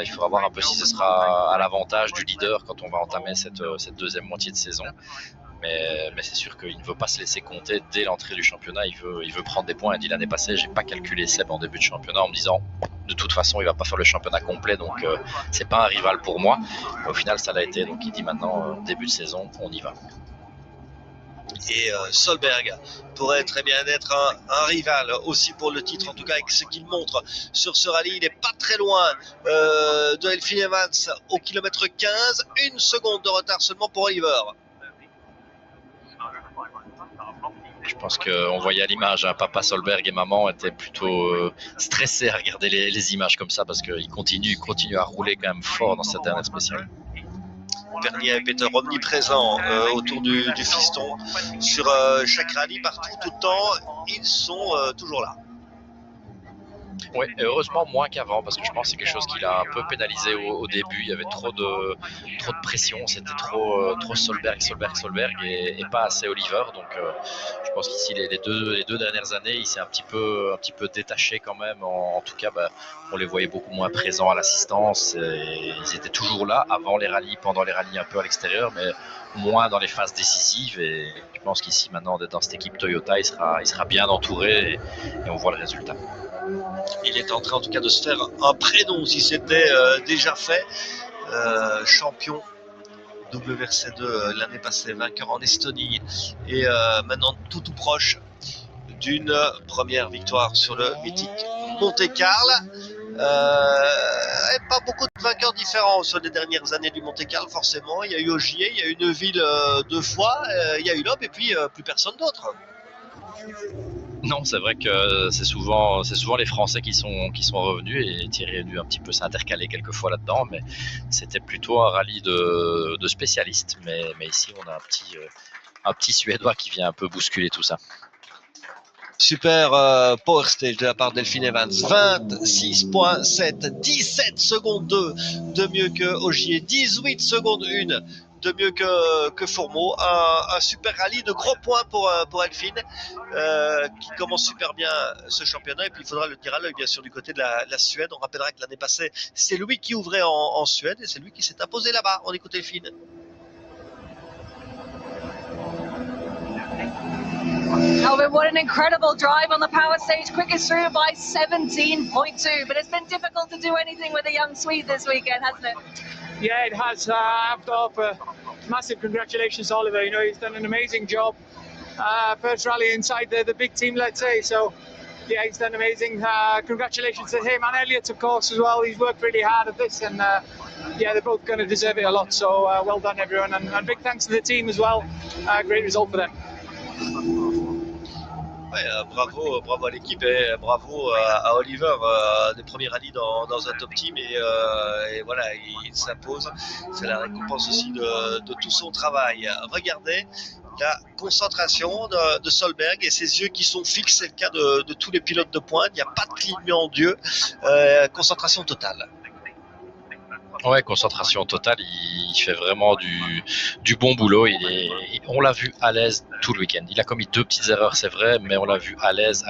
Il faudra voir un peu si ce sera à l'avantage du leader quand on va entamer cette deuxième moitié de saison. Mais c'est sûr qu'il ne veut pas se laisser compter dès l'entrée du championnat. Il veut prendre des points. Il dit l'année passée, j'ai pas calculé Seb en début de championnat en me disant de toute façon il va pas faire le championnat complet, donc c'est pas un rival pour moi. Mais au final ça l'a été, donc il dit maintenant début de saison on y va. Et Solberg pourrait très bien être un rival aussi pour le titre, en tout cas avec ce qu'il montre sur ce rallye. Il n'est pas très loin de Elfyn Evans au kilomètre 15, 1 seconde de retard seulement pour Oliver. Je pense qu'on voyait à l'image, papa Solberg et maman étaient plutôt stressés à regarder les images comme ça, parce qu'ils continuent à rouler quand même fort dans cette dernière spéciale. Vernier et Peter omniprésents autour du fiston sur chaque rallye, partout, tout le temps, ils sont toujours là. Oui, et heureusement moins qu'avant, parce que je pense que c'est quelque chose qui l'a un peu pénalisé au début. Il y avait trop de pression, c'était trop Solberg et pas assez Oliver. Donc je pense qu'ici les deux dernières années, il s'est un petit peu détaché quand même. En tout cas, on les voyait beaucoup moins présents à l'assistance. Ils étaient toujours là avant les rallyes, pendant les rallyes un peu à l'extérieur, mais moins dans les phases décisives. Et je pense qu'ici maintenant, dans cette équipe Toyota, il sera bien entouré et on voit le résultat. Il est en train en tout cas de se faire un prénom, si c'était déjà fait. Champion WRC2 l'année passée, vainqueur en Estonie, et maintenant tout proche d'une première victoire sur le mythique Monte Carlo. Pas beaucoup de vainqueurs différents sur les dernières années du Monte Carlo, forcément. Il y a eu Ogier, il y a eu Neuville 2 fois, il y a eu Loeb et puis plus personne d'autre. Non, c'est vrai que c'est souvent les Français qui sont revenus, et Thierry a dû un petit peu s'intercaler quelques fois là-dedans, mais c'était plutôt un rallye de spécialistes. Mais ici, on a un petit Suédois qui vient un peu bousculer tout ça. Super power stage de la part d'Elfyn Evans, 26.7, 17 secondes 2 de mieux que Ogier, 18 secondes 1 de mieux que Fourmeau. Un super rallye de gros points pour Elfyn, qui commence super bien ce championnat. Et puis il faudra le dire à l'œil, bien sûr, du côté de la Suède. On rappellera que l'année passée, c'est lui qui ouvrait en Suède, et c'est lui qui s'est imposé là-bas. On écoute Elfyn. Alvin, what an incredible drive on the power stage, quickest through by 17.2, but it's been difficult to do anything with a young Swede this weekend, hasn't it? Yeah, it has. I have to offer massive congratulations to Oliver. You know, he's done an amazing job. First rally inside the big team, let's say. So, yeah, he's done amazing. Congratulations to him and Elliot, of course, as well. He's worked really hard at this, and yeah, they're both going to deserve it a lot. So, well done, everyone, and big thanks to the team as well. Great result for them. Ouais, bravo à l'équipe et bravo à Oliver, des premiers rallyes dans un top team et voilà, il s'impose. C'est la récompense aussi de tout son travail. Regardez la concentration de Solberg et ses yeux qui sont fixes, c'est le cas de tous les pilotes de pointe, il n'y a pas de clignement d'yeux, concentration totale. Ouais, concentration totale, il fait vraiment du bon boulot. On l'a vu à l'aise tout le week-end. Il a commis 2 petites erreurs, c'est vrai, mais on l'a vu à l'aise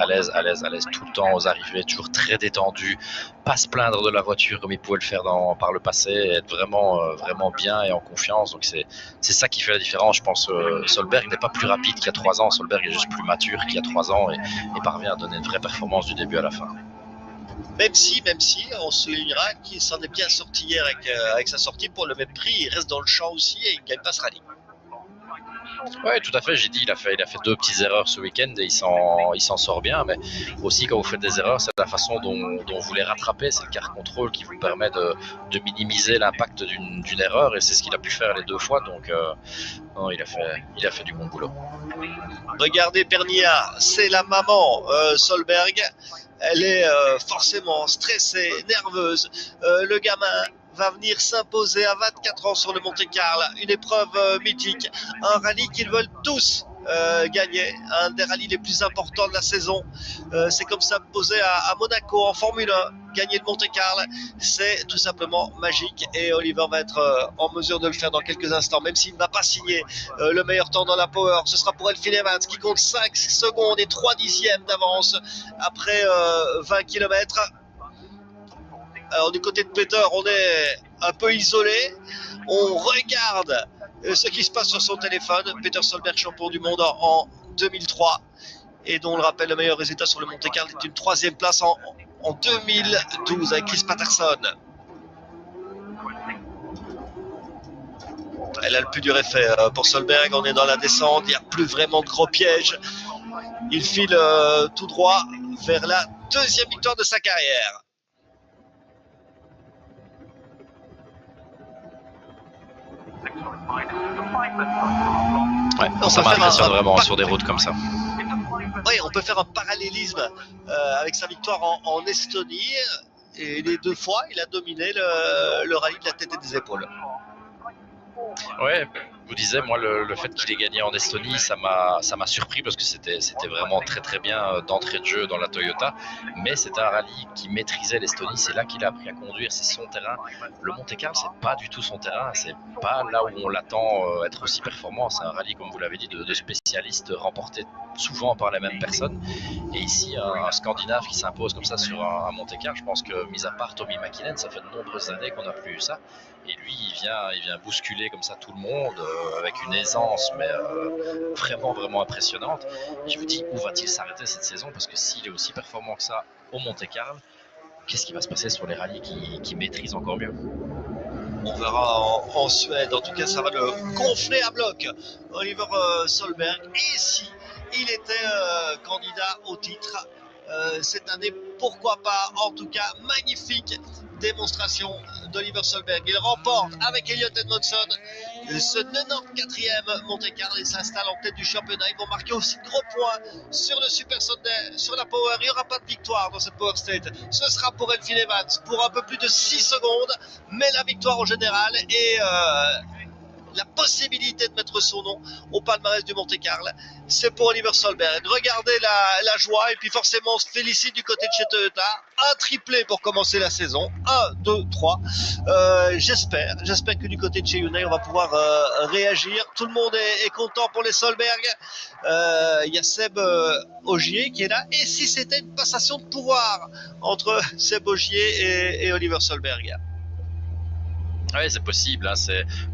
tout le temps aux arrivées, toujours très détendu, pas se plaindre de la voiture comme il pouvait le faire par le passé, être vraiment bien et en confiance. Donc c'est ça qui fait la différence. Je pense Solberg n'est pas plus rapide qu'il y a 3 ans, Solberg est juste plus mature qu'il y a 3 ans et parvient à donner une vraie performance du début à la fin. Même si, on soulignera qu'il s'en est bien sorti hier avec sa sortie pour le même prix, il reste dans le champ aussi et il ne gagne pas ce rallye. Ouais, tout à fait, j'ai dit, il a fait 2 petites erreurs ce week-end et il s'en sort bien, mais aussi quand vous faites des erreurs, c'est la façon dont vous les rattrapez, c'est le car control qui vous permet de minimiser l'impact d'une erreur et c'est ce qu'il a pu faire les 2 fois, donc non, il a fait du bon boulot. Regardez Pernia, c'est la maman Solberg. Elle est forcément stressée, nerveuse. Le gamin va venir s'imposer à 24 ans sur le Monte-Carlo. Une épreuve mythique. Un rallye qu'ils veulent tous gagner. Un des rallyes les plus importants de la saison. C'est comme s'imposer à Monaco en Formule 1. Gagner le Monte-Carlo, c'est tout simplement magique. Et Oliver va être en mesure de le faire dans quelques instants. Même s'il ne va pas signer le meilleur temps dans la Power. Ce sera pour Elfyn Evans qui compte 5 secondes et 3 dixièmes d'avance après 20 km. Alors du côté de Peter, on est un peu isolé. On regarde ce qui se passe sur son téléphone. Peter Solberg, champion du monde en 2003. Et dont on le rappelle, le meilleur résultat sur le Monte-Carlo est une 3e place en 2012 avec Chris Patterson. Elle a le plus dur effet pour Solberg. On est dans la descente, il n'y a plus vraiment de gros pièges. Il file tout droit vers la 2e victoire de sa carrière. Ouais, ça m'impressionne vraiment sur des routes comme ça. Oui, on peut faire un parallélisme avec sa victoire en Estonie. Et les 2 fois, il a dominé le rallye de la tête et des épaules. Ouais, je vous disais, moi, le fait qu'il ait gagné en Estonie, ça m'a surpris parce que c'était vraiment très bien d'entrée de jeu dans la Toyota. Mais c'était un rallye qui maîtrisait l'Estonie, c'est là qu'il a appris à conduire, c'est son terrain. Le Monte-Carlo, c'est pas du tout son terrain, c'est pas là où on l'attend être aussi performant. C'est un rallye, comme vous l'avez dit, de spécialistes remporté souvent par les mêmes personnes. Et ici, un Scandinave qui s'impose comme ça sur un Monte-Carlo, je pense que, mis à part Tommy Mäkinen, ça fait de nombreuses années qu'on n'a plus eu ça. Et lui, il vient bousculer comme ça tout le monde avec une aisance, mais vraiment impressionnante. Et je me dis, où va-t-il s'arrêter cette saison? Parce que s'il est aussi performant que ça au Monte-Carlo, qu'est-ce qui va se passer sur les rallyes qui maîtrisent encore mieux? On verra en Suède. En tout cas, ça va le gonfler à bloc, Oliver Solberg. Et si il était candidat au titre cette année, pourquoi pas? En tout cas, magnifique démonstration d'Oliver Solberg. Il remporte avec Elliott Edmondson ce 94e Monte-Carlo et s'installe en tête du championnat. Ils vont marquer aussi de gros points sur le Super Sunday, sur la Power. Il n'y aura pas de victoire dans cette Power State. Ce sera pour Elfyn Evans pour un peu plus de 6 secondes, mais la victoire en général et la possibilité de mettre son nom au palmarès du Monte-Carlo, c'est pour Oliver Solberg. Regardez la joie et puis forcément on se félicite du côté de chez Toyota. Un triplé pour commencer la saison. 1, 2, 3. J'espère que du côté de chez Hyundai on va pouvoir réagir. Tout le monde est content pour les Solberg. Il y a Seb Ogier qui est là. Et si c'était une passation de pouvoir entre Seb Ogier et Oliver Solberg? Ouais, c'est possible. Hein,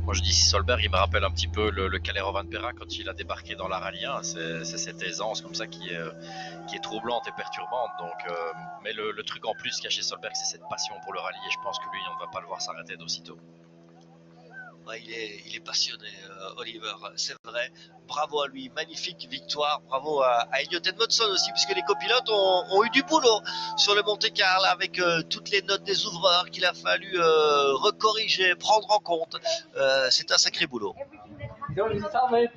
moi, je dis Solberg, il me rappelle un petit peu le Calero Vanpera quand il a débarqué dans la Rallye 1. C'est cette aisance comme ça qui est troublante et perturbante. Donc, mais le truc en plus qu'il y a chez Solberg, c'est cette passion pour le rallye. Et je pense que lui, on ne va pas le voir s'arrêter d'aussitôt. Ouais, il est passionné, Oliver, c'est vrai. Bravo à lui, magnifique victoire. Bravo à Elliott Edmondson aussi, puisque les copilotes ont eu du boulot sur le Monte-Carlo avec toutes les notes des ouvreurs qu'il a fallu recorriger, prendre en compte. C'est un sacré boulot.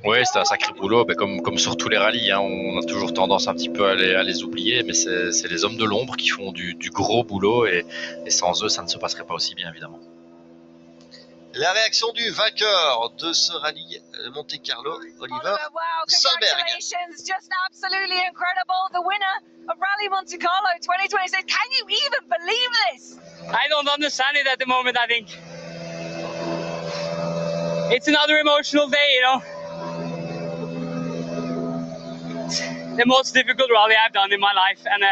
Oui, c'était un sacré boulot, mais comme sur tous les rallyes, hein, on a toujours tendance un petit peu à les oublier, mais c'est les hommes de l'ombre qui font du gros boulot et sans eux, ça ne se passerait pas aussi bien, évidemment. La réaction du vainqueur de ce rallye Monte Carlo, Oliver Solberg. Congratulations, just absolutely incredible. The winner of Rally Monte Carlo 2026. Can you even believe this? I don't understand it at the moment, I think. It's another emotional day, you know. It's the most difficult rally I've done in my life, and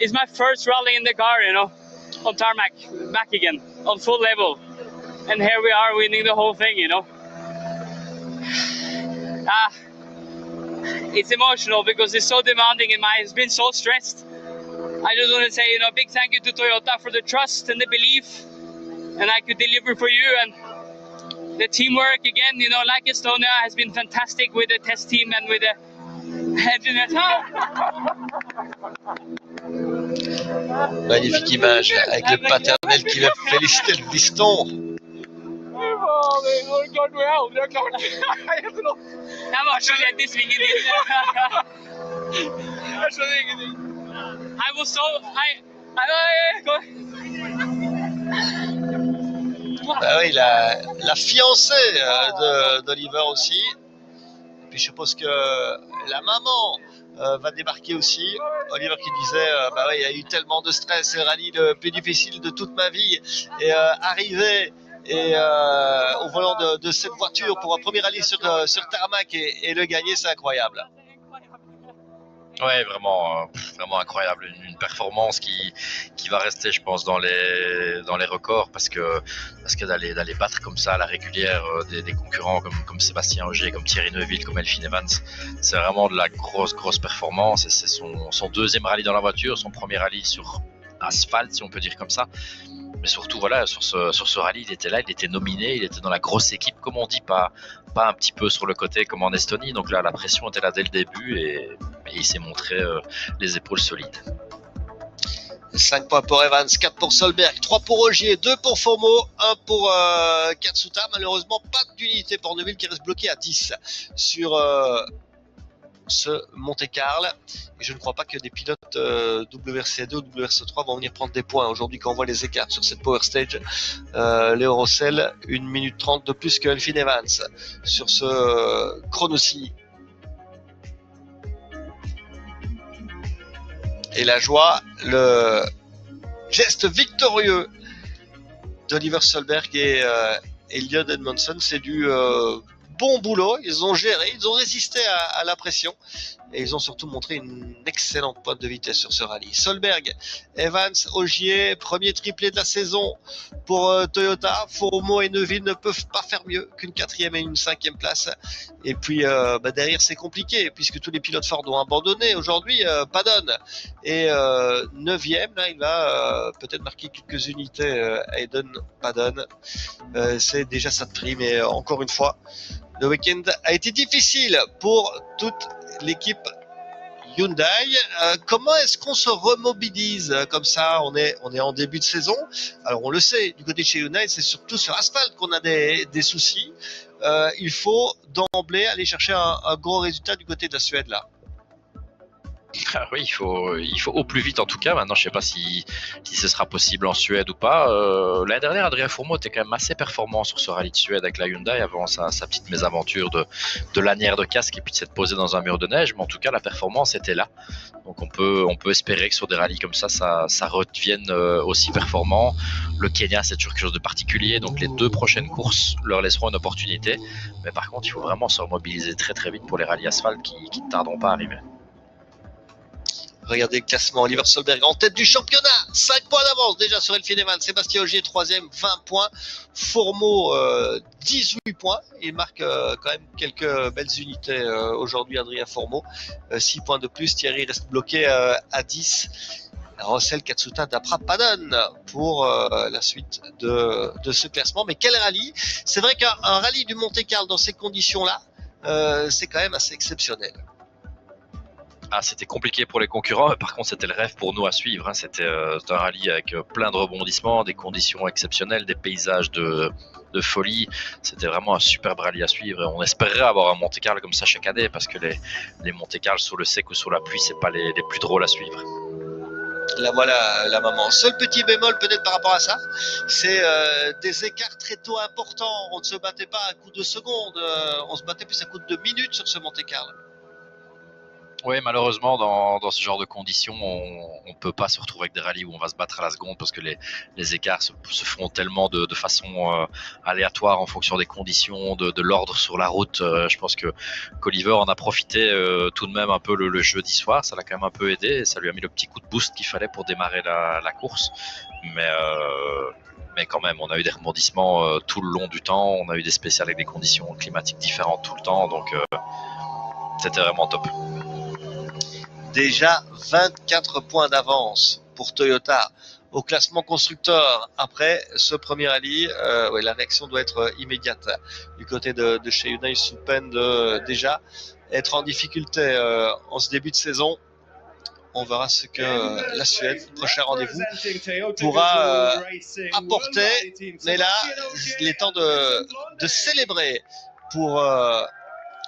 it's my first rally in the car, you know, on tarmac, back again, on full level. And here we are winning the whole thing, you know. It's emotional because it's so demanding and it's been so stressed. I just want to say, you know, big thank you to Toyota for the trust and the belief, and I could deliver for you. And the teamwork again, you know, like Estonia has been fantastic with the test team and with the engineers. Magnifique image avec le paternel qui va féliciter le piston. Ah oui, la fiancée d'Oliver aussi. Et puis je suppose que la maman va débarquer aussi. Oliver qui disait bah oui, il y a eu tellement de stress, c'est le rallye le plus difficile de toute ma vie. Et arriver au volant de cette voiture pour un premier rallye sur tarmac et le gagner, c'est incroyable. Ouais, vraiment incroyable, une performance qui va rester, je pense, dans les records parce que d'aller battre comme ça à la régulière des concurrents comme Sébastien Ogier, comme Thierry Neuville, comme Elfyn Evans, c'est vraiment de la grosse performance et c'est son deuxième rallye dans la voiture, son premier rallye sur asphalte, si on peut dire comme ça. Mais surtout, voilà, sur ce rallye, il était là, il était nominé, il était dans la grosse équipe, comme on dit, pas un petit peu sur le côté comme en Estonie. Donc là, la pression était là dès le début et il s'est montré les épaules solides. 5 points pour Evans, 4 pour Solberg, 3 pour Ogier, 2 pour Formeau, 1 pour Katsuta. Malheureusement, pas d'unité pour Neuville qui reste bloqué à 10 sur ce Monte-Carlo. Et je ne crois pas que des pilotes WRC2 ou WRC3 vont venir prendre des points. Aujourd'hui, quand on voit les écarts sur cette Power Stage, Léo Rossel, 1 minute 30 de plus que Elfyn Evans sur ce chrono-ci. Et la joie, le geste victorieux d'Oliver Solberg et Elliott Edmondson, c'est du bon boulot, ils ont géré, ils ont résisté à la pression et ils ont surtout montré une excellente pointe de vitesse sur ce rallye. Solberg, Evans, Ogier, premier triplé de la saison pour Toyota. Formeau et Neuville ne peuvent pas faire mieux qu'une 4e et une 5e place. Et puis derrière c'est compliqué puisque tous les pilotes Ford ont abandonné. Aujourd'hui, Paddon est 9e, là il va peut-être marquer quelques unités. Hayden Paddon, c'est déjà ça de prix, mais encore une fois, le week-end a été difficile pour toute l'équipe Hyundai. Comment est-ce qu'on se remobilise comme ça? On est en début de saison. Alors on le sait, du côté de chez Hyundai, c'est surtout sur asphalte qu'on a des soucis. Il faut d'emblée aller chercher un gros résultat du côté de la Suède là. Ah oui, il faut au plus vite en tout cas. Maintenant, je sais pas si ce sera possible en Suède ou pas. L'année dernière, Adrien Fourmeau était quand même assez performant sur ce rallye de Suède avec la Hyundai avant sa petite mésaventure de lanière de casque et puis de s'être posé dans un mur de neige. Mais en tout cas, la performance était là. Donc on peut espérer que sur des rallyes comme ça redevienne aussi performant. Le Kenya, c'est toujours quelque chose de particulier. Donc les 2 prochaines courses leur laisseront une opportunité. Mais par contre, il faut vraiment se remobiliser très très vite pour les rallyes asphalte qui ne tarderont pas à arriver. Regardez le classement, Oliver Solberg en tête du championnat, 5 points d'avance déjà sur Elfyn Evans, Sébastien Ogier 3e, 20 points, Formeau 18 points, il marque quand même quelques belles unités aujourd'hui Adrien Formeau, 6 points de plus, Thierry reste bloqué à 10, Rossel, Katsuta, Dapra, Paddon pour la suite de ce classement, mais quel rallye, c'est vrai qu'un rallye du Monte-Carlo dans ces conditions-là, c'est quand même assez exceptionnel. Ah, c'était compliqué pour les concurrents, mais par contre c'était le rêve pour nous à suivre. Hein. C'était un rallye avec plein de rebondissements, des conditions exceptionnelles, des paysages de folie. C'était vraiment un superbe rallye à suivre. Et on espérait avoir un Monte-Carlo comme ça chaque année, parce que les Monte-Carlo sur le sec ou sur la pluie, c'est pas les plus drôles à suivre. Là voilà la maman. Seul petit bémol peut-être par rapport à ça, c'est des écarts très tôt importants. On ne se battait pas à coup de secondes, on se battait plus à coup de minutes sur ce Monte-Carlo. Oui, malheureusement, dans ce genre de conditions, on ne peut pas se retrouver avec des rallyes où on va se battre à la seconde, parce que les écarts se font tellement de façon aléatoire en fonction des conditions, de l'ordre sur la route. Je pense qu'Oliver en a profité tout de même un peu le jeudi soir. Ça l'a quand même un peu aidé et ça lui a mis le petit coup de boost qu'il fallait pour démarrer la course. Mais quand même, on a eu des rebondissements tout le long du temps. On a eu des spéciales avec des conditions climatiques différentes tout le temps. Donc, c'était vraiment top. Déjà 24 points d'avance pour Toyota au classement constructeur. Après ce premier rallye, la réaction doit être immédiate du côté de chez Hyundai, sous peine de déjà être en difficulté en ce début de saison. On verra ce que la Suède, prochain rendez-vous, pourra apporter. Mais là, il est temps de célébrer pour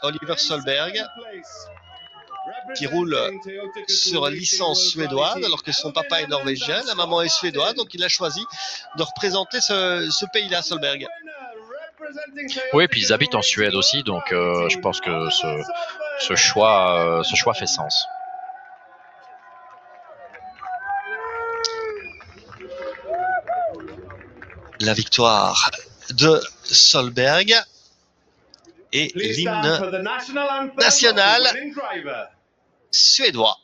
Oliver Solberg, qui roule sur licence suédoise alors que son papa est norvégien, la maman est suédoise, donc il a choisi de représenter ce pays-là, Solberg. Oui, et puis ils habitent en Suède aussi, donc je pense que ce choix fait sens. La victoire de Solberg et l'hymne national suédois.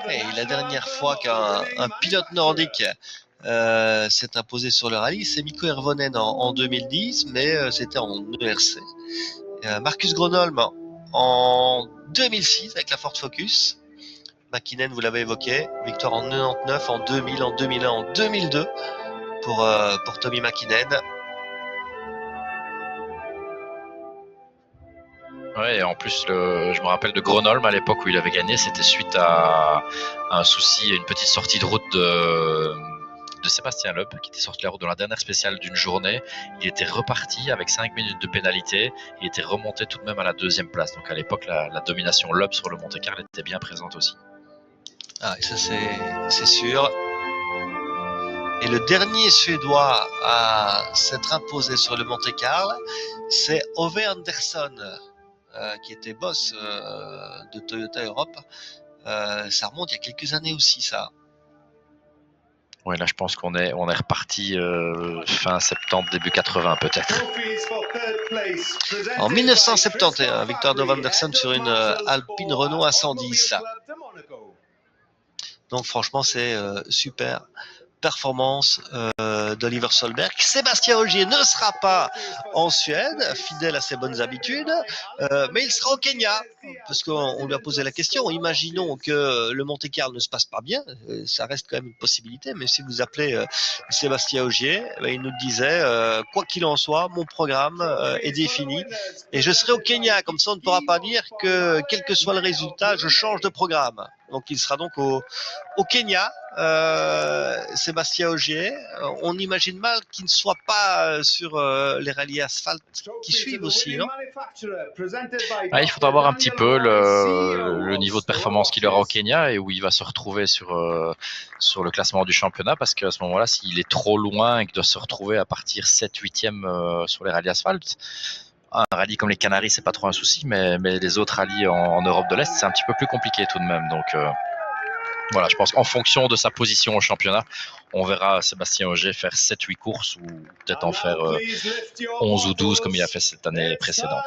Et la dernière fois qu'un pilote nordique s'est imposé sur le rallye, c'est Mikko Hirvonen en 2010, mais c'était en ERC. Marcus Gronholm en 2006 avec la Ford Focus. Mäkinen, vous l'avez évoqué, victoire en 99, en 2000, en 2001, en 2002 pour Tommi Mäkinen. Ouais, et en plus, je me rappelle de Gronholm à l'époque où il avait gagné, c'était suite à un souci, une petite sortie de route de Sébastien Loeb, qui était sorti de la route dans la dernière spéciale d'une journée. Il était reparti avec 5 minutes de pénalité. Il était remonté tout de même à la 2e place. Donc à l'époque, la domination Loeb sur le Monte-Carlo était bien présente aussi. Ah, ça c'est sûr. Et le dernier Suédois à s'être imposé sur le Monte-Carlo, c'est Ove Andersson, qui était boss de Toyota Europe. Ça remonte il y a quelques années aussi, ça. Oui, là je pense qu'on est reparti fin 70, début 80 peut-être. En 1971, victoire d'Ove Andersson sur une Alpine Renault A110. Donc franchement, c'est super performance d'Oliver Solberg. Sébastien Ogier ne sera pas en Suède, fidèle à ses bonnes habitudes, mais il sera au Kenya, parce qu'on lui a posé la question. Imaginons que le Monte-Carlo ne se passe pas bien, ça reste quand même une possibilité, mais si vous appelez Sébastien Ogier, il nous disait, quoi qu'il en soit, mon programme est défini, et je serai au Kenya, comme ça on ne pourra pas dire que, quel que soit le résultat, je change de programme. Donc il sera donc au Kenya, Sébastien Ogier. On imagine mal qu'il ne soit pas sur les rallyes asphalte qui suivent aussi, non? Il faudra voir un petit peu le niveau de performance qu'il aura au Kenya et où il va se retrouver sur le classement du championnat, parce qu'à ce moment-là, s'il est trop loin et qu'il doit se retrouver à partir 7-8e sur les rallyes asphalte, un rallye comme les Canaries, c'est pas trop un souci, mais les autres rallyes en Europe de l'Est, c'est un petit peu plus compliqué tout de même. Donc voilà, je pense qu'en fonction de sa position au championnat, on verra Sébastien Ogier faire 7-8 courses ou peut-être en faire 11 ou 12 comme il a fait cette année précédente.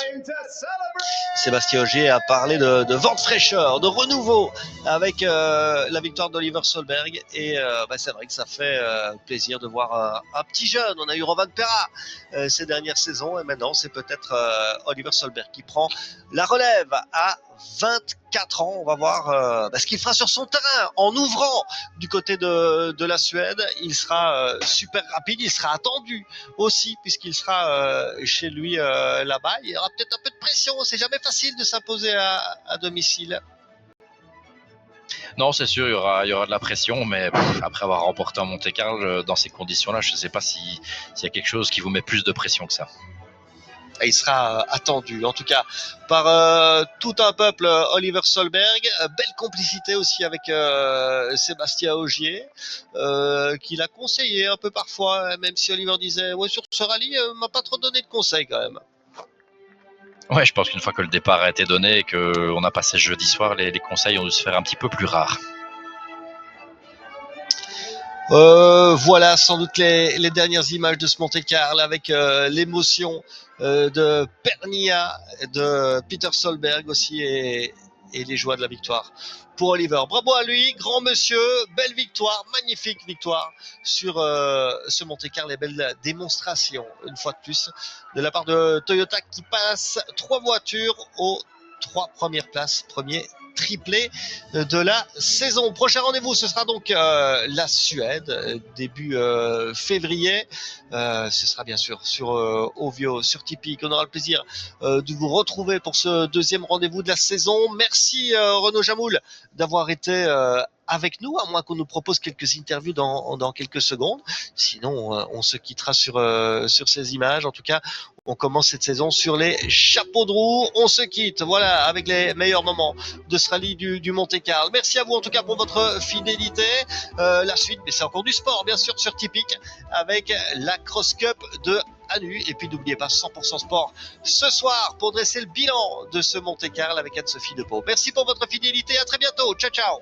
Sébastien Ogier a parlé de vent de fraîcheur, de renouveau avec la victoire d'Oliver Solberg et c'est vrai que ça fait plaisir de voir un petit jeune. On a eu Rovan Perra ces dernières saisons et maintenant c'est peut-être Oliver Solberg qui prend la relève à 24 ans. On va voir ce qu'il fera sur son terrain en ouvrant du côté de la Suède. Il sera super rapide, il sera attendu aussi puisqu'il sera chez lui là-bas. Il y aura peut-être un peu de pression, c'est jamais facile de s'imposer à domicile. Non, c'est sûr, il y aura de la pression, mais après avoir remporté un Monte-Carlo dans ces conditions-là, je ne sais pas s'il y a quelque chose qui vous met plus de pression que ça. Et il sera attendu, en tout cas, par tout un peuple, Oliver Solberg. Belle complicité aussi avec Sébastien Ogier, qui l'a conseillé un peu parfois, même si Oliver disait « Ouais, sur ce rallye, m'a pas trop donné de conseils quand même. » Ouais, je pense qu'une fois que le départ a été donné et qu'on a passé jeudi soir, les conseils ont dû se faire un petit peu plus rares. Voilà sans doute les dernières images de ce Monte-Carlo avec l'émotion de Pernia, de Peter Solberg aussi et les joies de la victoire pour Oliver. Bravo à lui, grand monsieur, belle victoire, magnifique victoire sur ce Monte-Carlo et belle démonstration une fois de plus de la part de Toyota qui passe 3 voitures aux 3 premières places, premier triplé de la saison. Prochain rendez-vous, ce sera donc la Suède, début février. Ce sera bien sûr sur Ovio, sur Tipeee, qu'on aura le plaisir de vous retrouver pour ce deuxième rendez-vous de la saison. Merci Renaud Jamoul d'avoir été avec nous, à moins qu'on nous propose quelques interviews dans quelques secondes. Sinon, on se quittera sur ces images. En tout cas, on commence cette saison sur les chapeaux de roue. On se quitte, voilà, avec les meilleurs moments de ce rallye du Monte-Carlo. Merci à vous en tout cas pour votre fidélité. La suite, mais c'est encore du sport, bien sûr, sur Tipeee, avec la Cross Cup de Anu. Et puis n'oubliez pas 100% sport ce soir pour dresser le bilan de ce Monte-Carlo avec Anne-Sophie Depeau. Merci pour votre fidélité. À très bientôt. Ciao, ciao.